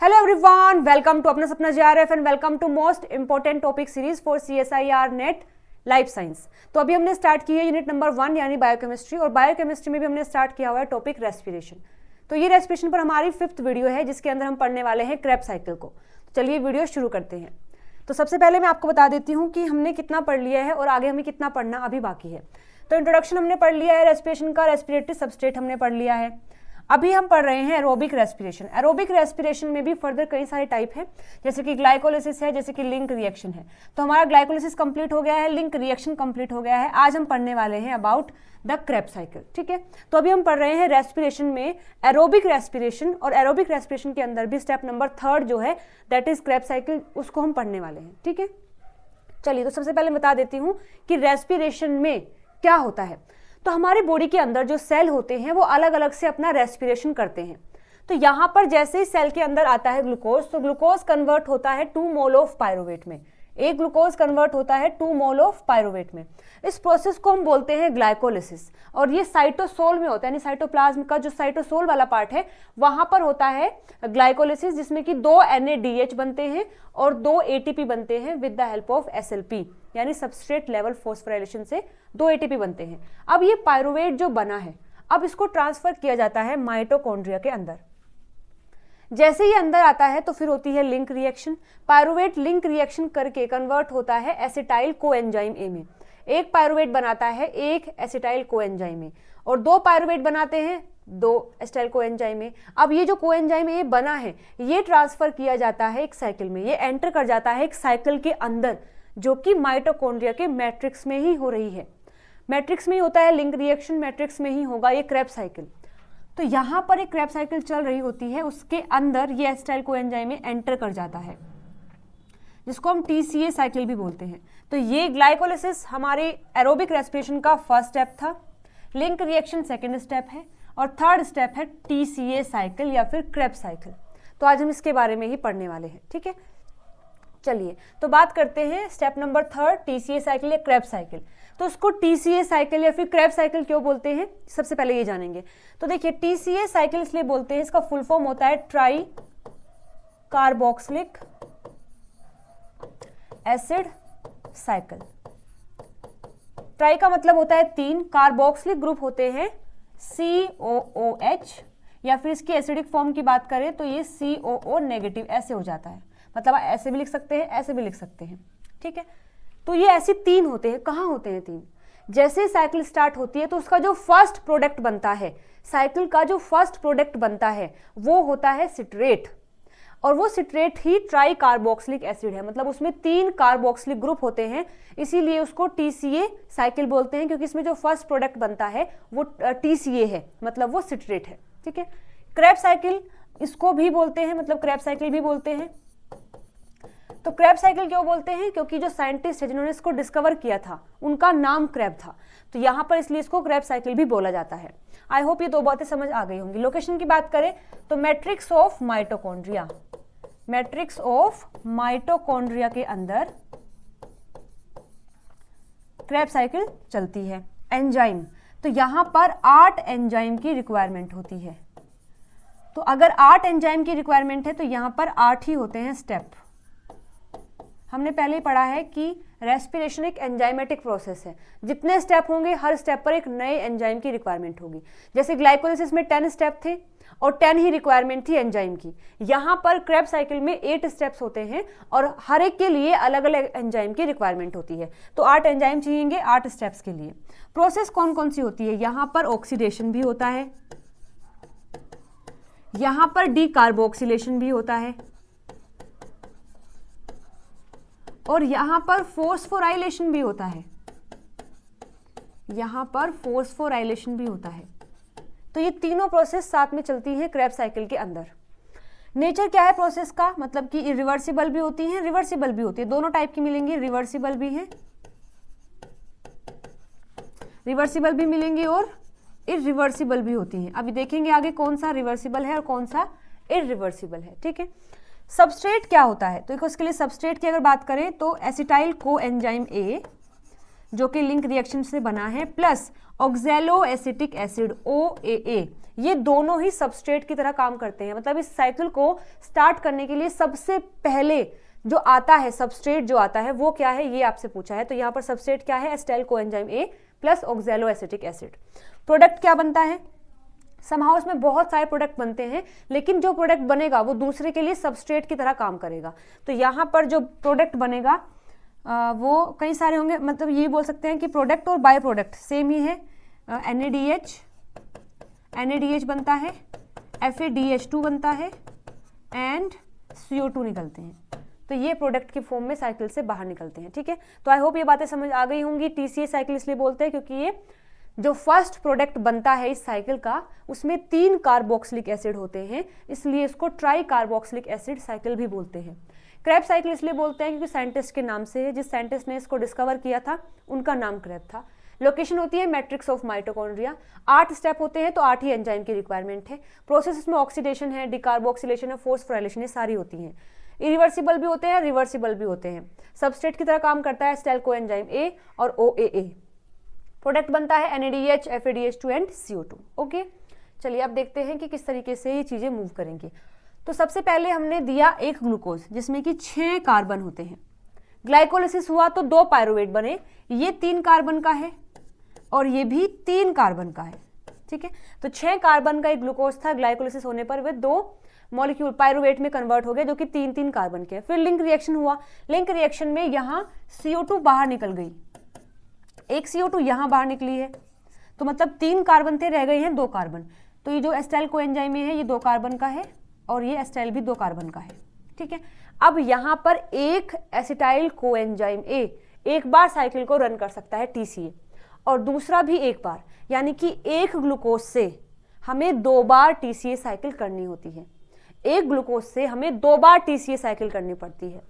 Hello everyone, welcome to Apna Sapna JRF and welcome to most important topic series for CSIR NET life science. तो अभी हमने start की है unit number 1 यानी biochemistry, और बायोकेमिस्ट्री में भी हमने स्टार्ट किया हुआ है टॉपिक रेस्पिरेशन। तो ये रेस्पिरेशन पर हमारी 5th वीडियो है जिसके अंदर हम पढ़ने वाले हैं क्रेब्स साइकिल को। तो चलिए वीडियो शुरू करते हैं। तो सबसे पहले मैं आपको बता देती हूँ कि हमने कितना पढ़ लिया है और आगे हमें कितना पढ़ना अभी बाकी है। तो इंट्रोडक्शन हमने पढ़ लिया है रेस्पिरेशन का, रेस्पिरेटरी सबस्ट्रेट हमने पढ़ लिया है। अभी हम पढ़ रहे हैं एरोबिक रेस्पिरेशन। एरोबिक रेस्पिरेशन में भी फर्दर कई सारे टाइप हैं, जैसे कि ग्लाइकोलिसिस है, जैसे कि लिंक रिएक्शन है। तो हमारा ग्लाइकोलिसिस कंप्लीट हो गया है, लिंक रिएक्शन कंप्लीट हो गया है। आज हम पढ़ने वाले हैं अबाउट द क्रेब्स साइकिल। ठीक है, तो अभी हम पढ़ रहे हैं रेस्पिरेशन में एरोबिक रेस्पिरेशन, और एरोबिक रेस्पिरेशन के अंदर भी स्टेप नंबर 3 जो है दैट इज क्रेब्स साइकिल, उसको हम पढ़ने वाले हैं। ठीक है, चलिए तो सबसे पहले बता देती हूँ कि रेस्पिरेशन में क्या होता है। तो हमारे बॉडी के अंदर जो सेल होते हैं वो अलग अलग से अपना रेस्पिरेशन करते हैं। तो यहाँ पर जैसे ही सेल के अंदर आता है ग्लूकोज, तो ग्लूकोज कन्वर्ट होता है 2 मोल ऑफ पायरुवेट में। एक ग्लूकोज कन्वर्ट होता है 2 मोल ऑफ पायरुवेट में। इस प्रोसेस को हम बोलते हैं ग्लाइकोलिसिस, और ये साइटोसोल में होता है, यानी साइटोप्लाज्म का जो साइटोसोल वाला पार्ट है वहां पर होता है ग्लाइकोलिसिस, जिसमें कि 2 NADH बनते हैं और 2 ATP बनते हैं with the help of SLP, यानी सबस्ट्रेट लेवल फॉस्फोराइलेशन से 2 ATP बनते हैं। अब ये पायरुवेट जो बना है, अब इसको ट्रांसफर किया जाता है माइटोकॉन्ड्रिया के अंदर। जैसे ही अंदर आता है तो फिर होती है link reaction. Pyruvate link reaction करके कन्वर्ट होता है एसिटाइल कोएंजाइम ए में। एक पायरुवेट बनाता है एक एसिटाइल कोएंजाइम में, और 2 पायरुवेट बनाते हैं 2 एसिटाइल कोएंजाइम में। अब ये जो कोएंजाइम ए बना है ये ट्रांसफर किया जाता है एक साइकिल में, ये एंटर कर जाता है एक साइकिल के अंदर जो कि माइटोकॉन्ड्रिया के मैट्रिक्स में ही हो रही है। मैट्रिक्स में ही होता है लिंक रिएक्शन, मैट्रिक्स में ही होगा ये क्रेब्स साइकिल। तो यहाँ पर एक क्रेब्स साइकिल चल रही होती है, उसके अंदर ये एसिटाइल कोएंजाइम में एंटर कर जाता है, जिसको हम TCA साइकिल भी बोलते हैं। तो ये ग्लाइकोलिसिस हमारे एरोबिक रेस्पिरेशन का फर्स्ट स्टेप था, लिंक रिएक्शन सेकेंड स्टेप है, और थर्ड स्टेप है TCA साइकिल या फिर क्रेब्स साइकिल। तो आज हम इसके बारे में ही पढ़ने वाले हैं। ठीक है, चलिए तो बात करते हैं स्टेप नंबर 3 TCA साइकिल या क्रेब्स साइकिल। तो उसको TCA साइकिल या फिर क्रेब्स साइकिल क्यों बोलते हैं, सबसे पहले ये जानेंगे। तो देखिए TCA साइकिल इसलिए बोलते हैं, इसका फुल फॉर्म होता है try carboxylic acid cycle. Try का मतलब होता है 3, कार्बोक्सिलिक ग्रुप होते हैं COOH, या फिर इसकी एसिडिक फॉर्म की बात करें तो ये COO नेगेटिव ऐसे हो जाता है, मतलब ऐसे भी लिख सकते हैं ऐसे भी लिख सकते हैं। ठीक है, तो ये ऐसे 3 होते हैं। कहाँ होते हैं 3? जैसे साइकिल स्टार्ट होती है तो उसका जो फर्स्ट प्रोडक्ट बनता है, साइकिल का जो फर्स्ट प्रोडक्ट बनता है वो होता है सिट्रेट, और वो सिट्रेट ही ट्राई कार्बोक्सिलिक एसिड है, मतलब उसमें 3 कार्बोक्सिलिक ग्रुप होते हैं, इसीलिए उसको TCA साइकिल बोलते हैं, क्योंकि इसमें जो फर्स्ट प्रोडक्ट बनता है वो TCA है, मतलब वो सिट्रेट है। ठीक है, क्रेब्स साइकिल इसको भी बोलते हैं, मतलब क्रेब्स साइकिल भी बोलते हैं। तो क्रेब्स साइकिल क्यों बोलते हैं? क्योंकि जो साइंटिस्ट है जिन्होंने इसको डिस्कवर किया था उनका नाम क्रेब था, तो यहाँ पर इसलिए इसको क्रेब्स साइकिल भी बोला जाता है। आई होप ये 2 बातें समझ आ गई होंगी। लोकेशन की बात करें तो matrix of mitochondria, matrix of mitochondria के अंदर क्रेब्स साइकिल चलती है। एंजाइम, तो यहाँ पर 8 एंजाइम की रिक्वायरमेंट होती है। तो अगर 8 एंजाइम की रिक्वायरमेंट है तो यहाँ पर 8 ही होते हैं स्टेप। हमने पहले ही पढ़ा है कि रेस्पिरेशन एक एंजाइमेटिक प्रोसेस है, जितने स्टेप होंगे हर स्टेप पर एक नए एंजाइम की रिक्वायरमेंट होगी। जैसे ग्लाइकोलिसिस में 10 स्टेप थे और 10 ही रिक्वायरमेंट थी एंजाइम की। यहाँ पर क्रेब्स साइकिल में 8 स्टेप्स होते हैं और हर एक के लिए अलग अलग एंजाइम की रिक्वायरमेंट होती है। तो 8 एंजाइम चाहिएंगे 8 स्टेप्स के लिए। प्रोसेस कौन कौन सी होती है? यहाँ पर ऑक्सीडेशन भी होता है, यहाँ पर डीकार्बोक्सिलेशन भी होता है, और यहाँ पर फोस्फोराइलेशन भी होता है, यहाँ पर फोस्फोराइलेशन भी होता है। तो ये तीनों प्रोसेस साथ में चलती हैं क्रेब्स साइकिल के अंदर। नेचर क्या है प्रोसेस का? मतलब कि इरिवर्सिबल भी होती हैं, रिवर्सिबल भी होती है, दोनों टाइप की मिलेंगी। रिवर्सिबल भी है, रिवर्सिबल भी मिलेंगी और इरिवर्सिबल भी होती हैं। अभी देखेंगे आगे कौन सा रिवर्सिबल है और कौन सा इरिवर्सिबल है। ठीक है, सबस्ट्रेट क्या होता है? तो उसके लिए सबस्ट्रेट की अगर बात करें तो एसिटाइल कोएंजाइम ए जो कि लिंक रिएक्शन से बना है, plus oxalo acetic acid OAA, ये दोनों ही सबस्ट्रेट की तरह काम करते हैं। मतलब इस साइकिल को स्टार्ट करने के लिए सबसे पहले जो आता है, सबस्ट्रेट जो आता है वो क्या है, ये आपसे पूछा है। तो यहाँ पर सबस्ट्रेट क्या है, acetyl coenzyme A plus oxaloacetic acid. Product क्या बनता है, समहाउ इसमें बहुत सारे प्रोडक्ट बनते हैं, लेकिन जो प्रोडक्ट बनेगा वो दूसरे के लिए सबस्ट्रेट की तरह काम करेगा। तो यहाँ पर जो प्रोडक्ट बनेगा वो कई सारे होंगे। मतलब ये बोल सकते हैं कि प्रोडक्ट और बाय प्रोडक्ट सेम ही है। NADH बनता है, FADH2 बनता है एंड CO2 निकलते हैं। तो ये प्रोडक्ट की फॉर्म में साइकिल से बाहर निकलते हैं। ठीक है, तो आई होप ये बातें समझ आ गई होंगी। TCA साइकिल इसलिए बोलते हैं क्योंकि ये जो फर्स्ट प्रोडक्ट बनता है इस साइकिल का, उसमें 3 कार्बोक्सिलिक एसिड होते हैं, इसलिए इसको ट्राई कार्बोक्सिलिक एसिड साइकिल भी बोलते हैं। क्रेब साइकिल इसलिए बोलते हैं क्योंकि साइंटिस्ट के नाम से है, जिस साइंटिस्ट ने इसको डिस्कवर किया था उनका नाम क्रेब था। लोकेशन होती है मैट्रिक्स ऑफ माइटोकॉन्ड्रिया। 8 स्टेप होते हैं, तो 8 ही एंजाइम की रिक्वायरमेंट है। प्रोसेस इसमें ऑक्सीडेशन है, डिकार्बोक्सिलेशन है, फोस्फोराइलेशन है, सारी होती हैं। इरिवर्सिबल भी होते हैं, रिवर्सिबल भी होते हैं। सबस्ट्रेट की तरह काम करता है एसिटाइल कोएंजाइम A और OAA। प्रोडक्ट बनता है NADH, FADH2 and CO2। Okay, चलिए अब देखते हैं कि किस तरीके से ये चीजें मूव करेंगी। तो सबसे पहले हमने दिया एक ग्लूकोज जिसमें कि 6 कार्बन होते हैं। ग्लाइकोलिसिस हुआ तो 2 पायरुवेट बने, ये 3 कार्बन का है और ये भी 3 कार्बन का है। ठीक है, तो 6 कार्बन का एक ग्लूकोज था, ग्लाइकोलिसिस होने पर वे 2 मॉलिक्यूल पायरुवेट में कन्वर्ट हो गए जो कि 3-3 कार्बन के। फिर लिंक रिएक्शन हुआ, लिंक रिएक्शन में यहाँ CO2 बाहर निकल गई, एक CO2 यहाँ बाहर निकली है, तो मतलब 3 कार्बन थे, रह गए हैं 2 कार्बन। तो ये जो एसिटाइल कोएंजाइम है ये 2 कार्बन का है और ये एसिटाइल भी 2 कार्बन का है। ठीक है, अब यहाँ पर एक एसिटाइल कोएंजाइम A एक बार साइकिल को रन कर सकता है TCA, और दूसरा भी एक बार, यानी कि एक ग्लूकोज से हमें 2 बार TCA साइकिल करनी होती है। एक ग्लूकोज से हमें 2 बार TCA साइकिल करनी पड़ती है।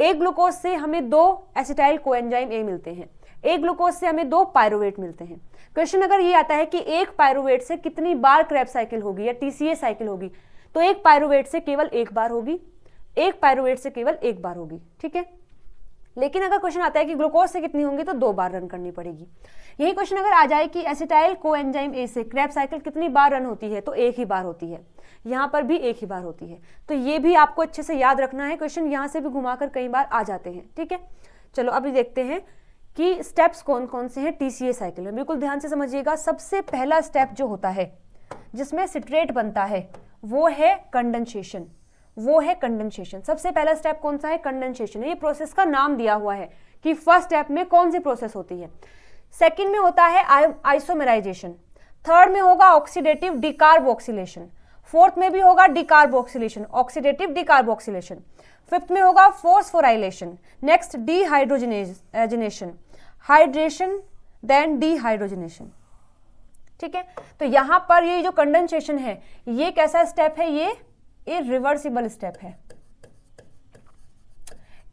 एक ग्लूकोज से हमें 2 एसिटाइल कोएंजाइम A मिलते हैं, एक ग्लूकोज से हमें 2 पायरुवेट मिलते हैं। क्वेश्चन अगर ये आता है कि एक पायरुवेट से कितनी बार क्रेब साइकिल होगी या TCA साइकिल होगी, तो एक पायरुवेट से केवल एक बार होगी, एक पायरुवेट से केवल एक बार होगी। ठीक है, लेकिन अगर क्वेश्चन आता है कि ग्लूकोज से कितनी होंगी तो 2 बार रन करनी पड़ेगी। यही क्वेश्चन अगर आ जाए कि एसिटाइल कोएंजाइम A से क्रेब साइकिल कितनी बार रन होती है, तो एक ही बार होती है। यहाँ पर भी एक ही बार होती है, तो ये भी आपको अच्छे से याद रखना है। क्वेश्चन यहाँ से भी घुमाकर कई बार आ जाते हैं। ठीक है, चलो अभी देखते हैं कि स्टेप्स कौन कौन से हैं TCA साइकिल में। बिल्कुल ध्यान से समझिएगा। सबसे पहला स्टेप जो होता है जिसमें सिट्रेट बनता है वो है कंडेंसेशन, वो है कंडेंसेशन। सबसे पहला स्टेप कौन सा है, कंडेंसेशन। ये प्रोसेस का नाम दिया हुआ है कि फर्स्ट स्टेप में कौन सी प्रोसेस होती है। सेकंड में होता है आइसोमेराइजेशन, थर्ड में होगा ऑक्सीडेटिव डिकार्बोक्सिलेशन, फोर्थ में भी होगा डिकार्बोक्सिलेशन, ऑक्सीडेटिव डिकार्बोक्सिलेशन, फिफ्थ में होगा phosphorylation, next dehydrogenation, hydration, then dehydrogenation. ठीक है, तो यहां पर ये जो कंडेंसेशन है ये कैसा स्टेप है, ये इरिवर्सिबल स्टेप है।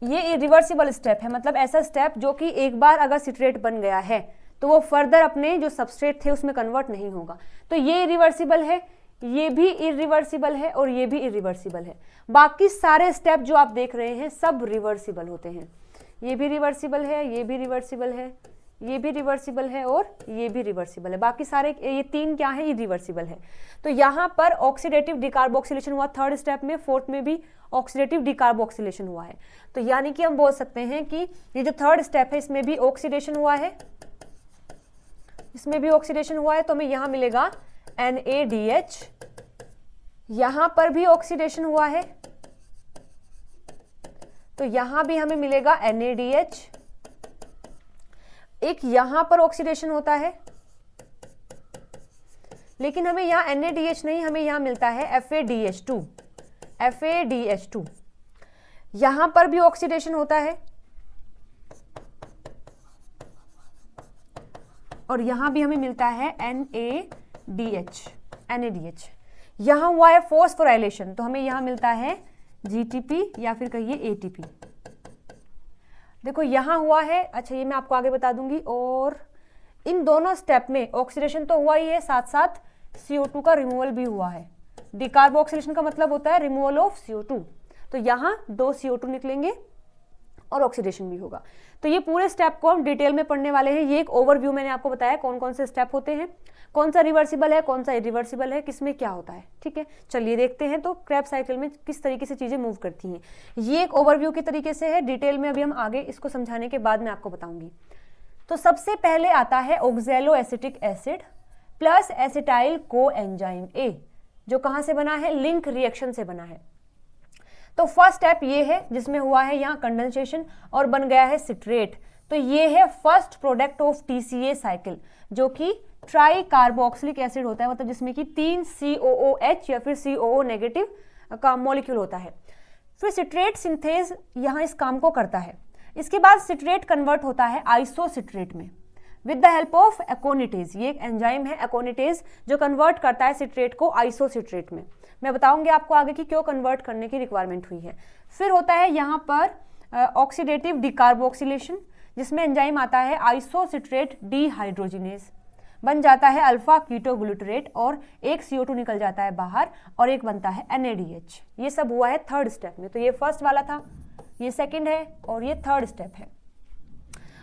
ये इरिवर्सिबल स्टेप है, मतलब ऐसा स्टेप जो कि एक बार अगर सिट्रेट बन गया है तो वो फर्दर अपने जो सबस्ट्रेट थे उसमें कन्वर्ट नहीं होगा। तो ये इरिवर्सिबल है, ये भी इरिवर्सिबल है और ये भी इरिवर्सिबल है। बाकी सारे स्टेप जो आप देख रहे हैं सब रिवर्सिबल होते हैं। ये भी रिवर्सिबल है, ये भी रिवर्सिबल है, ये भी रिवर्सिबल है और ये भी रिवर्सिबल है। बाकी सारे ये 3 क्या है, ये रिवर्सिबल है। तो यहाँ पर ऑक्सीडेटिव डिकार्बोक्सिलेशन हुआ थर्ड स्टेप में, फोर्थ में भी ऑक्सीडेटिव डिकार्बोक्सिलेशन हुआ है। तो यानी कि हम बोल सकते हैं कि ये जो थर्ड स्टेप है इसमें भी ऑक्सीडेशन हुआ है, इसमें भी ऑक्सीडेशन हुआ है, तो हमें यहाँ मिलेगा NADH, यहां पर भी ऑक्सीडेशन हुआ है तो यहां भी हमें मिलेगा NADH, एक यहां पर ऑक्सीडेशन होता है लेकिन हमें यहां NADH नहीं, हमें यहां मिलता है FADH2, FADH2, यहां पर भी ऑक्सीडेशन होता है और यहां भी हमें मिलता है NADH। यहां हुआ है फोस्फोराइलेशन तो हमें यहां मिलता है GTP या फिर कहिए ATP। देखो यहां हुआ है, अच्छा ये मैं आपको आगे बता दूंगी। और इन दोनों स्टेप में ऑक्सीडेशन तो हुआ ही है, साथ साथ CO2 का रिमूवल भी हुआ है। डिकार्बोक्सिलेशन का मतलब होता है रिमूवल ऑफ CO2। तो यहां 2 CO2 निकलेंगे और ऑक्सीडेशन भी होगा। तो ये पूरे स्टेप को हम डिटेल में पढ़ने वाले हैं। ये एक ओवरव्यू मैंने आपको बताया कौन कौन से स्टेप होते हैं, कौन सा रिवर्सिबल है, कौन सा इरिवर्सिबल है, किसमें क्या होता है। ठीक है, चलिए देखते हैं तो क्रेब्स साइकिल में किस तरीके से चीजें मूव करती हैं। ये एक ओवरव्यू के तरीके से है, डिटेल में अभी हम आगे इसको समझाने के बाद मैं आपको बताऊंगी। तो सबसे पहले आता है oxalo acetic acid plus acetyl coenzyme A, जो कहां से बना है, लिंक रिएक्शन से बना है। तो फर्स्ट स्टेप ये है जिसमें हुआ है यहाँ कंडेंसेशन और बन गया है सिट्रेट। तो ये है first product of TCA cycle, जो कि ट्राई कार्बोक्सिलिक एसिड होता है, मतलब जिसमें कि 3 COOH या फिर COO नेगेटिव का मॉलिक्यूल होता है। फिर सिट्रेट सिंथेज यहाँ इस काम को करता है। इसके बाद सिट्रेट कन्वर्ट होता है आइसोसिट्रेट में विद द हेल्प ऑफ एकोनिटेज। ये एक एंजाइम है एकोनिटेज जो कन्वर्ट करता है सिट्रेट को आइसोसिट्रेट में। मैं बताऊंगी आपको आगे कि क्यों कन्वर्ट करने की रिक्वायरमेंट हुई है। फिर होता है यहाँ पर ऑक्सीडेटिव डिकार्बोक्सिलेशन, जिसमें एंजाइम आता है आइसोसिट्रेट डीहाइड्रोजिनेज, बन जाता है अल्फा कीटोग्लूटरेट और एक CO2 निकल जाता है बाहर और एक बनता है NADH। ये सब हुआ है थर्ड स्टेप में। तो ये फर्स्ट वाला था, ये सेकंड है और ये थर्ड स्टेप है।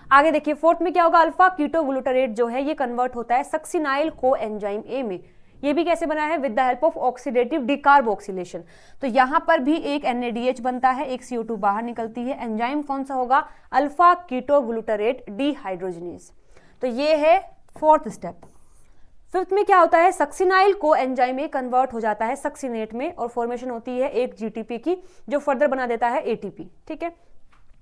आगे देखिए फोर्थ में क्या होगा, अल्फा कीटोग्लूटरेट जो है ये कन्वर्ट होता है सक्सिनाइल कोएंजाइम ए में। ये भी कैसे बना है, with the help of oxidative decarboxylation. तो यहाँ पर भी एक NADH बनता है, एक CO2 बाहर निकलती है। एंजाइम कौन सा होगा, अल्फा कीटोग्लूटरेट डीहाइड्रोजिनेज। तो ये है फोर्थ स्टेप। फिफ्थ में क्या होता है, सक्सिनाइल कोएंजाइम में कन्वर्ट हो जाता है सक्सिनेट में और फॉर्मेशन होती है एक GTP की, जो फर्दर बना देता है ATP। ठीक है,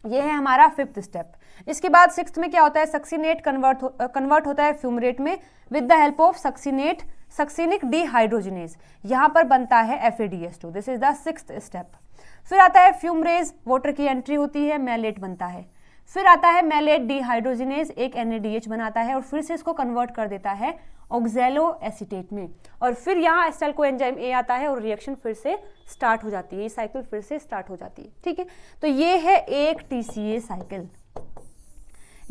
ये है हमारा फिफ्थ स्टेप। इसके बाद सिक्स्थ में क्या होता है, सक्सिनेट कन्वर्ट होता है फ्यूमरेट में with the help of succinic dehydrogenase. यहाँ पर बनता है FADH2। This is the sixth step. फिर आता है फ्यूमरेज, वाटर की एंट्री होती है, मैलेट बनता है। फिर आता है मैलेट डीहाइड्रोजिनेज, एक NADH बनाता है और फिर से इसको कन्वर्ट कर देता है ऑक्सैलो एसीटेट में। और फिर यहाँ एसिटाइल कोएंजाइम ए आता है और रिएक्शन फिर से स्टार्ट हो जाती है, ये साइकिल फिर से स्टार्ट हो जाती है। ठीक है, तो ये है एक TCA साइकिल,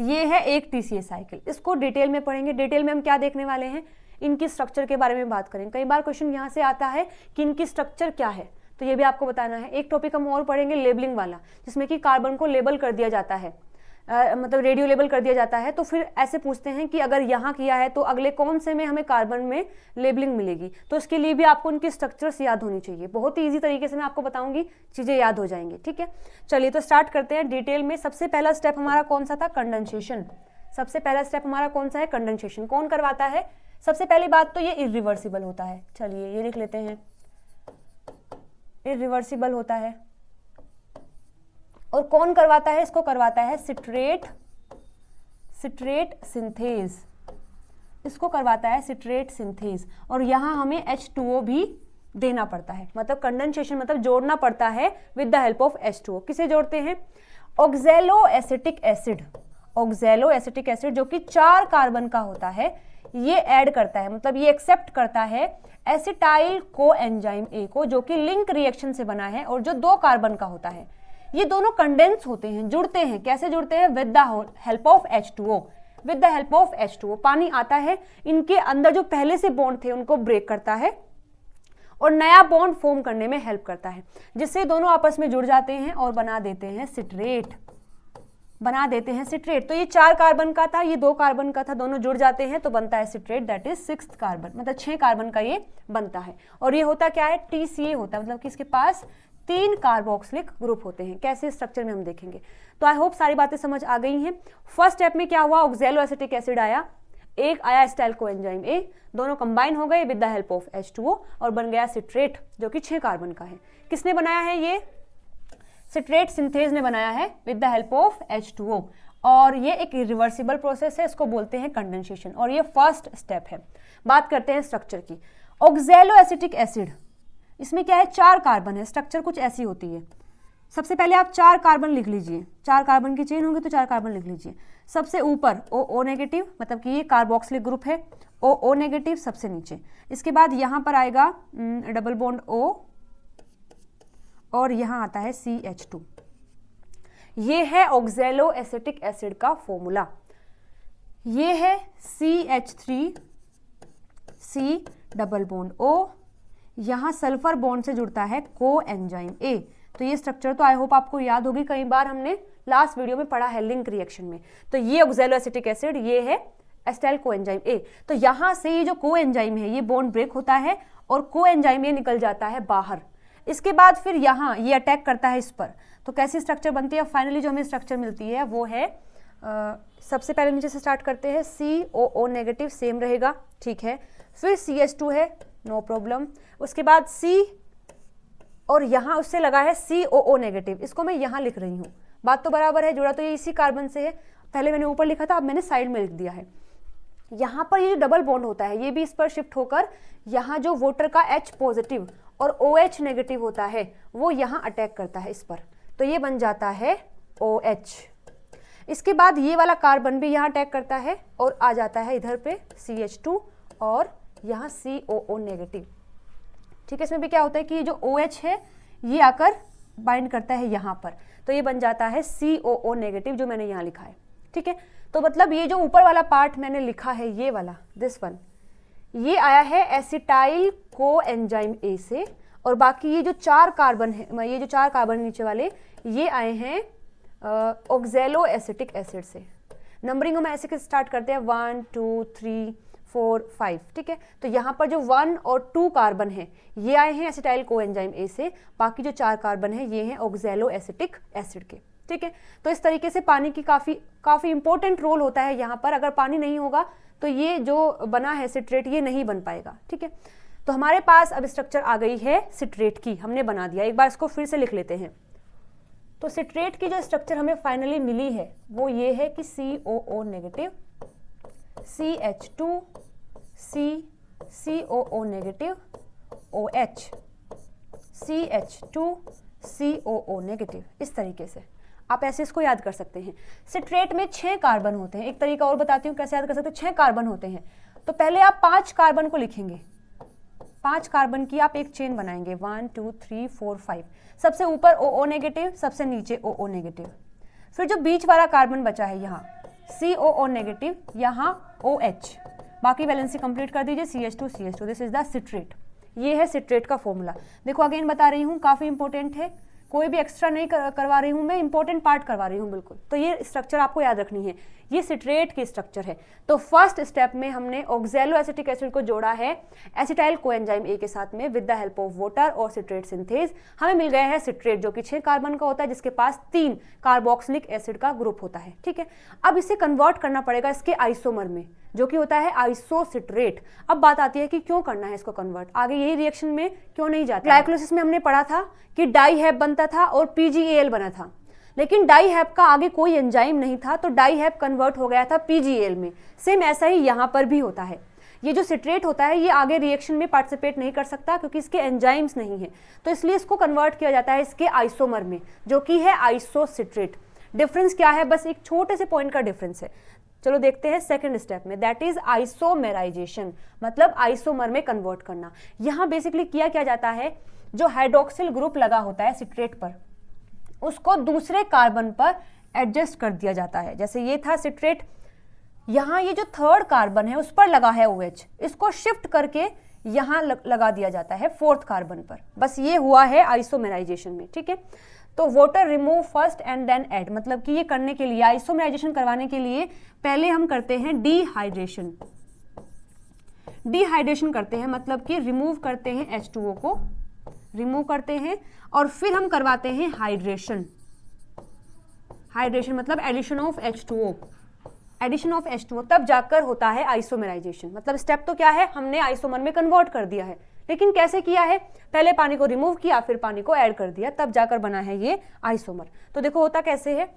ये है एक TCA साइकिल। इसको डिटेल में पढ़ेंगे। डिटेल में हम क्या देखने वाले हैं, इनकी स्ट्रक्चर के बारे में बात करेंगे। कई बार क्वेश्चन यहाँ से आता है कि इनकी स्ट्रक्चर क्या है, तो ये भी आपको बताना है। एक टॉपिक हम और पढ़ेंगे लेबलिंग वाला, जिसमें कि कार्बन को लेबल कर दिया जाता है, मतलब रेडियो लेबल कर दिया जाता है। तो फिर ऐसे पूछते हैं कि अगर यहाँ किया है तो अगले कौन से में हमें कार्बन में लेबलिंग मिलेगी। तो इसके लिए भी आपको उनकी स्ट्रक्चर्स याद होनी चाहिए। बहुत ही ईजी तरीके से मैं आपको बताऊंगी, चीजें याद हो जाएंगी। ठीक है, चलिए तो स्टार्ट करते हैं डिटेल में। सबसे पहला स्टेप हमारा कौन सा था, कंडेंसेशन। सबसे पहला स्टेप हमारा कौन सा है, कंडेंसेशन। कौन करवाता है, सबसे पहली बात तो ये इरिवर्सिबल होता है। चलिए ये लिख लेते हैं, इरिवर्सिबल होता है। और कौन करवाता है, इसको करवाता है सिट्रेट सिंथेज, इसको करवाता है सिट्रेट सिंथेज। और यहाँ हमें H2O भी देना पड़ता है, मतलब कंडेंसेशन मतलब जोड़ना पड़ता है with the help of H2O। किसे जोड़ते हैं, oxalo acetic acid. Oxalo acetic acid जो कि 4 कार्बन का होता है, ये ऐड करता है, मतलब ये एक्सेप्ट करता है एसिटाइल कोएंजाइम ए को, जो कि लिंक रिएक्शन से बना है और जो 2 कार्बन का होता है। ये दोनों कंडेंस होते हैं, जुड़ते हैं। कैसे जुड़ते हैं, with the help of H2O। With the help of H2O पानी आता है, इनके अंदर जो पहले से बॉन्ड थे उनको ब्रेक करता है और नया बॉन्ड फॉर्म करने में हेल्प करता है, जिससे दोनों आपस में जुड़ जाते हैं और बना देते हैं सिट्रेट, बना देते हैं सिट्रेट। तो ये 4 कार्बन का था, ये 2 कार्बन का था, दोनों जुड़ जाते हैं तो बनता है citrate, that is 6th carbon, मतलब 6 कार्बन का ये बनता है। और ये होता क्या है, TCA होता है, मतलब कि इसके पास 3 कार्बोक्सिलिक ग्रुप होते हैं। कैसे स्ट्रक्चर में हम देखेंगे। तो आई होप सारी बातें समझ आ गई हैं। फर्स्ट स्टेप में क्या हुआ, ऑक्सैलो एसिटिक एसिड आया, एक आया एसिटाइल कोएंजाइम ए, दोनों कंबाइन हो गए with the help of H2O और बन गया सिट्रेट, जो कि 6 कार्बन का है। किसने बनाया है, ये सिट्रेट सिंथेज ने बनाया है with the help of H2O। और ये एक रिवर्सिबल प्रोसेस है, इसको बोलते हैं कंडेंसेशन, और ये फर्स्ट स्टेप है। बात करते हैं स्ट्रक्चर की। ऑक्सैलो एसिटिक एसिड, इसमें क्या है, 4 कार्बन है, स्ट्रक्चर कुछ ऐसी होती है। सबसे पहले आप 4 कार्बन लिख लीजिए, 4 कार्बन की चेन होगी तो 4 कार्बन लिख लीजिए। सबसे ऊपर O नेगेटिव, मतलब कि ये कार्बोक्सिलिक ग्रुप है, O नेगेटिव सबसे नीचे। इसके बाद यहाँ पर आएगा डबल बॉन्ड O और यहाँ आता है CH2। ये है ऑक्सैलो एसिटिक एसिड का फॉर्मूला। ये है CH3C डबल बॉन्ड O, यहाँ सल्फर बॉन्ड से जुड़ता है कोएंजाइम A, तो ये स्ट्रक्चर तो आई होप आपको याद होगी, कई बार हमने लास्ट वीडियो में पढ़ा है लिंक रिएक्शन में। तो ये ऑक्सैलो एसिटिक एसिड, ये है एसिटाइल कोएंजाइम ए। तो यहाँ से ये जो कोएंजाइम है ये बॉन्ड ब्रेक होता है और कोएंजाइम ये निकल जाता है बाहर। इसके बाद फिर यहाँ ये अटैक करता है इस पर। तो कैसी स्ट्रक्चर बनती है? फाइनली जो हमें स्ट्रक्चर मिलती है वो है सबसे पहले नीचे से स्टार्ट करते हैं, COO नेगेटिव सेम रहेगा, ठीक है। फिर CH2 है, नो प्रॉब्लम। उसके बाद C और यहाँ उससे लगा है COO नेगेटिव, इसको मैं यहाँ लिख रही हूँ। बात तो बराबर है, जुड़ा तो ये इसी कार्बन से है। पहले मैंने ऊपर लिखा था, अब मैंने साइड में लिख दिया है। यहाँ पर ये जो डबल बॉन्ड होता है ये भी इस पर शिफ्ट होकर यहाँ जो वाटर का H पॉजिटिव और OH नेगेटिव होता है वो यहाँ अटैक करता है इस पर। तो ये बन जाता है OH। इसके बाद ये वाला कार्बन भी यहाँ अटैक करता है और आ जाता है इधर पे CH2 और यहाँ COO नेगेटिव, ठीक है। इसमें भी क्या होता है कि ये जो OH है ये आकर बाइंड करता है यहाँ पर, तो ये बन जाता है COO नेगेटिव जो मैंने यहाँ लिखा है, ठीक है। तो मतलब ये जो ऊपर वाला पार्ट मैंने लिखा है ये वाला, दिस वन, ये आया है एसिटाइल कोएंजाइम ए से, और बाकी ये जो 4 कार्बन है, ये जो 4 कार्बन नीचे वाले ये आए हैं ऑक्सैलो एसिटिक एसिड से। नंबरिंग हम ऐसे स्टार्ट करते हैं 1 2 3 4 5, ठीक है। तो यहाँ पर जो 1 और 2 कार्बन है ये आए हैं एसिटाइल कोएंजाइम ए से, बाकी जो 4 कार्बन है ये हैं ऑक्सैलो एसिटिक एसिड के, ठीक है। तो इस तरीके से पानी की काफ़ी इंपॉर्टेंट रोल होता है यहाँ पर। अगर पानी नहीं होगा तो ये जो बना है सिट्रेट ये नहीं बन पाएगा, ठीक है। तो हमारे पास अब स्ट्रक्चर आ गई है सिट्रेट की, हमने बना दिया। एक बार इसको फिर से लिख लेते हैं। तो सिट्रेट की जो स्ट्रक्चर हमें फाइनली मिली है वो ये है कि COO negative, CH2, COO negative, OH, CH2, COO negative. इस तरीके से आप ऐसे इसको याद कर सकते हैं। सिट्रेट में 6 कार्बन होते हैं। एक तरीका और बताती हूँ कैसे याद कर सकते हैं। 6 कार्बन होते हैं, तो पहले आप 5 कार्बन को लिखेंगे, 5 कार्बन की आप एक चेन बनाएंगे, 1 2 3 4 5। सबसे ऊपर OO नेगेटिव, सबसे नीचे OO नेगेटिव। फिर जो बीच वाला कार्बन बचा है यहाँ COO नेगेटिव, यहाँ OH, बाकी वैलेंसी कंप्लीट कर दीजिए, CH2, this is the citrate. ये है सिट्रेट का फॉर्मूला। देखो अगेन बता रही हूँ, काफ़ी इंपॉर्टेंट है, कोई भी एक्स्ट्रा नहीं करवा रही हूँ मैं, इंपॉर्टेंट पार्ट करवा रही हूँ बिल्कुल। तो ये स्ट्रक्चर आपको याद रखनी है, ये सिट्रेट की स्ट्रक्चर है। तो फर्स्ट स्टेप में हमने ऑक्सैलो एसिटिक एसिड को जोड़ा है एसिटाइल कोएंजाइम ए के साथ में with the help of water और सिट्रेट सिंथेज। हमें मिल गया है सिट्रेट जो कि 6 कार्बन का होता है, जिसके पास 3 कार्बोक्सिलिक एसिड का ग्रुप होता है, ठीक है। अब इसे कन्वर्ट करना पड़ेगा इसके आइसोमर में, जो कि होता है आइसोसिट्रेट। अब बात आती है कि क्यों करना है इसको कन्वर्ट, आगे यही रिएक्शन में क्यों नहीं जाता। ग्लाइकोलाइसिस में हमने पढ़ा था कि डाईहैप बनता था और PgAl बना था, लेकिन डाईहैप का आगे कोई एंजाइम नहीं था, तो डाईहैप कन्वर्ट हो गया था PgAl में। सेम ऐसा ही यहाँ पर भी होता है। ये जो सिट्रेट होता है ये आगे रिएक्शन में पार्टिसिपेट नहीं कर सकता क्योंकि इसके एंजाइम्स नहीं है, तो इसलिए इसको कन्वर्ट किया जाता है इसके आइसोमर में, जो कि है आइसोसिट्रेट। डिफरेंस क्या है? बस एक छोटे से पॉइंट का डिफरेंस है। चलो देखते हैं सेकंड स्टेप में, दैट इज आइसोमेराइजेशन, मतलब आइसोमर में कन्वर्ट करना। यहाँ बेसिकली किया क्या जाता है, जो हाइड्रोक्सिल ग्रुप लगा होता है सिट्रेट पर उसको दूसरे कार्बन पर एडजस्ट कर दिया जाता है। जैसे ये था सिट्रेट, यहाँ ये जो 3rd कार्बन है उस पर लगा है OH, इसको शिफ्ट करके यहाँ लगा दिया जाता है 4th कार्बन पर। बस ये हुआ है आइसोमेराइजेशन में, ठीक है। तो water remove first and then add, मतलब कि ये करने के लिए, आइसोमेराइजेशन करवाने के लिए पहले हम करते हैं डिहाइड्रेशन। डिहाइड्रेशन करते हैं मतलब कि रिमूव करते हैं H2O को, रिमूव करते हैं और फिर हम करवाते हैं हाइड्रेशन। हाइड्रेशन मतलब addition of H2O, addition of H2O, तब जाकर होता है आइसोमेराइजेशन। मतलब स्टेप तो क्या है, हमने आइसोमर में कन्वर्ट कर दिया है, लेकिन कैसे किया है, पहले पानी को रिमूव किया फिर पानी को ऐड कर दिया, तब जाकर बना है ये आइसोमर। तो देखो होता कैसे है,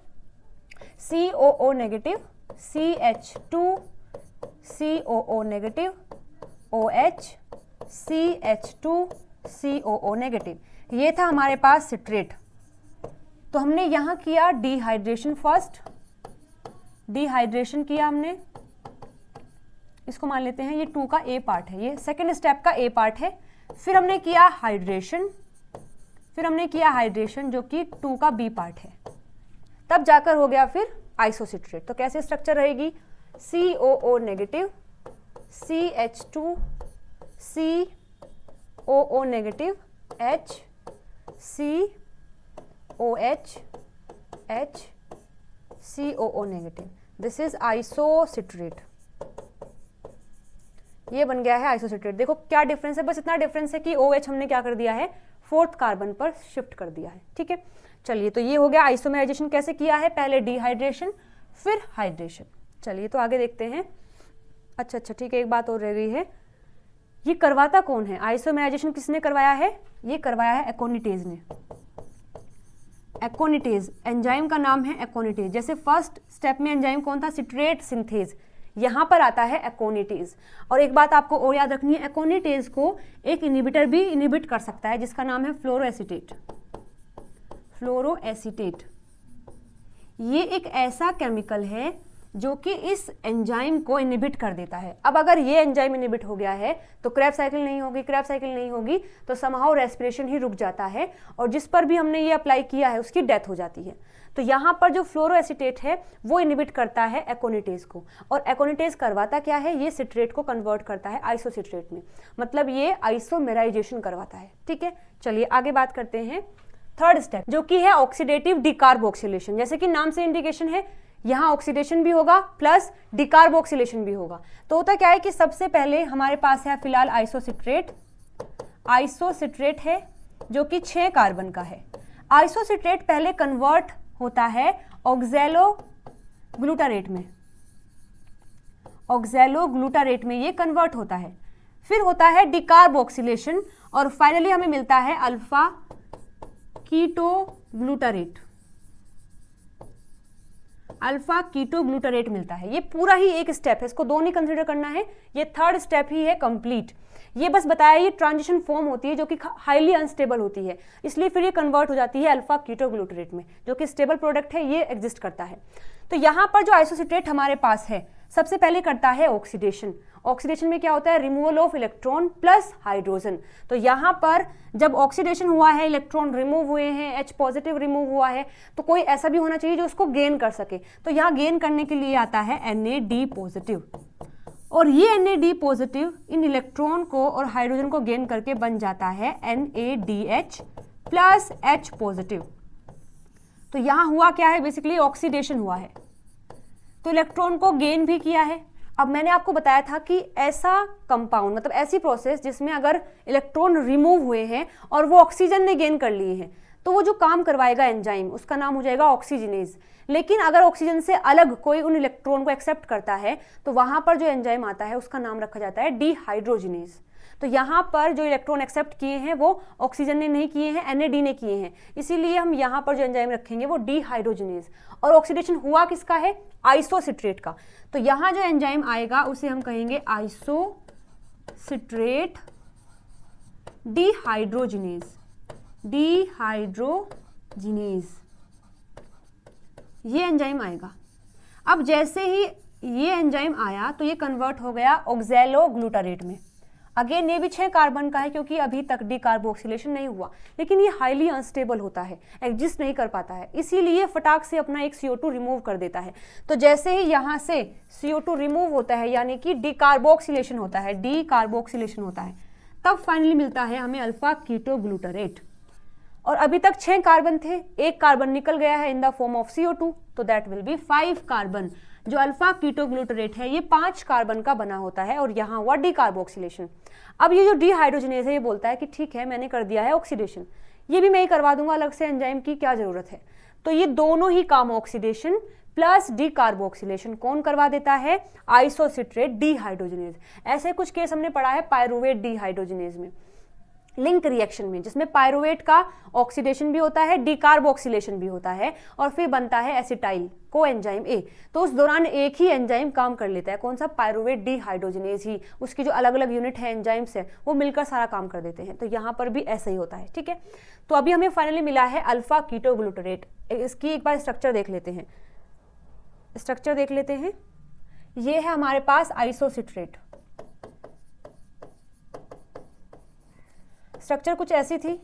COO negative, CH2, COO negative, OH, CH2, COO negative. ये था हमारे पास सिट्रेट। तो हमने यहाँ किया डिहाइड्रेशन फर्स्ट, डिहाइड्रेशन किया हमने, इसको मान लेते हैं ये 2 का A पार्ट है, ये सेकंड स्टेप का A पार्ट है। फिर हमने किया हाइड्रेशन, फिर हमने किया हाइड्रेशन जो कि 2 का B पार्ट है, तब जाकर हो गया फिर आइसोसिट्रेट। तो कैसे स्ट्रक्चर रहेगी, COO negative, CH2, COO negative, H, OH HCOO negative, this is isocitrate. ये बन गया है आइसोसिट्रेट। देखो क्या डिफरेंस है, बस इतना डिफरेंस है कि OH हमने क्या कर दिया है, 4th कार्बन पर शिफ्ट कर दिया है। ठीक है, चलिए तो ये हो गया आइसोमेराइजेशन कैसे किया है, पहले डिहाइड्रेशन फिर हाइड्रेशन। चलिए तो आगे देखते हैं। अच्छा ठीक है, एक बात और रह गई है, ये करवाता कौन है, आइसोमेराइजेशन किसने करवाया है, ये करवाया है एकोनिटेज ने। एकोनिटेज एंजाइम का नाम है एकोनिटेज। जैसे फर्स्ट स्टेप में एंजाइम कौन था, सिट्रेट सिंथेज, यहां पर आता है एकोनिटेज। और एक बात आपको और याद रखनी है, एकोनिटेज को एक इनहिबिटर भी इनहिबिट कर सकता है जिसका नाम है फ्लोरोएसीटेट। फ्लोरोएसीटेट ये एक ऐसा केमिकल है जो कि इस एंजाइम को इनहिबिट कर देता है। अब अगर ये एंजाइम इनहिबिट हो गया है तो क्रेब्स साइकिल नहीं होगी, क्रेब्स साइकिल नहीं होगी तो समहाउ रेस्पिरेशन ही रुक जाता है और जिस पर भी हमने ये अप्लाई किया है उसकी डेथ हो जाती है। तो यहाँ पर जो फ्लोरोएसीटेट है वो इनहिबिट करता है एकोनिटेज को, और एकोनिटेज करवाता क्या है, ये सिट्रेट को कन्वर्ट करता है आइसोसिट्रेट में, मतलब ये आइसोमेराइजेशन करवाता है। ठीक है, चलिए आगे बात करते हैं। थर्ड स्टेप जो कि है ऑक्सीडेटिव डिकार्बोक्सिलेशन। जैसे कि नाम से इंडिकेशन है, यहाँ ऑक्सीडेशन भी होगा प्लस डिकार्बोक्सिलेशन भी होगा। तो होता क्या है कि सबसे पहले हमारे पास है फिलहाल आइसोसिट्रेट। आइसोसिट्रेट है जो कि 6 कार्बन का है। आइसोसिट्रेट पहले कन्वर्ट होता है ऑक्सैलोग्लूटारेट में, ऑक्सैलोग्लूटारेट में ये कन्वर्ट होता है। फिर होता है डिकार्बोक्सिलेशन और फाइनली हमें मिलता है अल्फा कीटोग्लूटारेट। अल्फा कीटोग्लूटारेट मिलता है। ये पूरा ही एक स्टेप है, इसको 2 नहीं कंसीडर करना है, ये थर्ड स्टेप ही है कंप्लीट। ये बस बताया ये ट्रांजिशन फॉर्म होती है जो कि हाईली अनस्टेबल होती है, इसलिए फिर ये कन्वर्ट हो जाती है अल्फा कीटोग्लूटारेट में, जो कि स्टेबल प्रोडक्ट है, ये एग्जिस्ट करता है। तो यहाँ पर जो आइसोसिट्रेट हमारे पास है सबसे पहले करता है ऑक्सीडेशन। ऑक्सीडेशन में क्या होता है, removal of electron plus hydrogen. तो यहाँ पर जब ऑक्सीडेशन हुआ है, इलेक्ट्रॉन रिमूव हुए हैं, H पॉजिटिव रिमूव हुआ है, तो कोई ऐसा भी होना चाहिए जो उसको गेन कर सके। तो यहाँ गेन करने के लिए आता है NAD पॉजिटिव, और ये NAD पॉजिटिव इन इलेक्ट्रॉन को और हाइड्रोजन को गेन करके बन जाता है NADH प्लस H पॉजिटिव। तो यहाँ हुआ क्या है, बेसिकली ऑक्सीडेशन हुआ है, तो इलेक्ट्रॉन को गेन भी किया है। अब मैंने आपको बताया था कि ऐसा कंपाउंड, मतलब ऐसी प्रोसेस जिसमें अगर इलेक्ट्रॉन रिमूव हुए हैं और वो ऑक्सीजन ने गेन कर लिए हैं, तो वो जो काम करवाएगा एंजाइम उसका नाम हो जाएगा ऑक्सीजनेज। लेकिन अगर ऑक्सीजन से अलग कोई उन इलेक्ट्रॉन को एक्सेप्ट करता है तो वहां पर जो एंजाइम आता है उसका नाम रखा जाता है डिहाइड्रोजिनेज। तो यहाँ पर जो इलेक्ट्रॉन एक्सेप्ट किए हैं वो ऑक्सीजन ने नहीं किए हैं, NAD ने किए हैं, इसीलिए हम यहाँ पर जो एंजाइम रखेंगे वो डिहाइड्रोजिनेज। और ऑक्सीडेशन हुआ किसका है, आइसोसिट्रेट का। तो यहाँ जो एंजाइम आएगा उसे हम कहेंगे आइसोसिट्रेट डिहाइड्रोजिनेज। डिहाइड्रोजिनेज ये एंजाइम आएगा। अब जैसे ही ये एंजाइम आया तो ये कन्वर्ट हो गया ऑक्सैलोग्लूटारेट में। अगेन ये भी 6 कार्बन का है क्योंकि अभी तक डिकार्बोक्सिलेशन नहीं हुआ, लेकिन ये हाईली अनस्टेबल होता है, एग्जिस्ट नहीं कर पाता है, इसीलिए फटाक से अपना एक CO2 रिमूव कर देता है। तो जैसे ही यहाँ से CO2 रिमूव होता है यानी कि डिकार्बोक्सिलेशन होता है, डिकार्बोक्सिलेशन होता है, तब फाइनली मिलता है हमें अल्फा कीटोग्लूटारेट। और अभी तक 6 कार्बन थे, एक कार्बन निकल गया है in the form of CO2, तो दैट विल बी 5 कार्बन। जो अल्फा कीटोग्लूटारेट है ये 5 कार्बन का बना होता है और यहाँ हुआ डिकार्बोक्सिलेशन। अब ये जो डिहाइड्रोजिनेज है ये बोलता है कि ठीक है मैंने कर दिया है ऑक्सीडेशन, ये भी मैं ही करवा दूंगा, अलग से एंजाइम की क्या जरूरत है। तो ये दोनों ही काम ऑक्सीडेशन प्लस डिकार्बोक्सिलेशन कौन करवा देता है, आइसोसिट्रेट डिहाइड्रोजिनेज। ऐसे कुछ केस हमने पढ़ा है पायरुवेट डिहाइड्रोजिनेज में, लिंक रिएक्शन में, जिसमें पायरुवेट का ऑक्सीडेशन भी होता है, डिकार्बोक्सिलेशन भी होता है और फिर बनता है एसिटाइल को एंजाइम ए। तो उस दौरान एक ही एंजाइम काम कर लेता है, कौन सा, पायरुवेट डिहाइड्रोजिनेज ही। उसकी जो अलग अलग यूनिट है एंजाइम्स है वो मिलकर सारा काम कर देते हैं। तो यहाँ पर भी ऐसा ही होता है। ठीक है, तो अभी हमें फाइनली मिला है अल्फा कीटोग्लूटारेट। इसकी एक बार स्ट्रक्चर देख लेते हैं, स्ट्रक्चर देख लेते हैं। ये है हमारे पास आइसोसिट्रेट, स्ट्रक्चर कुछ ऐसी थी।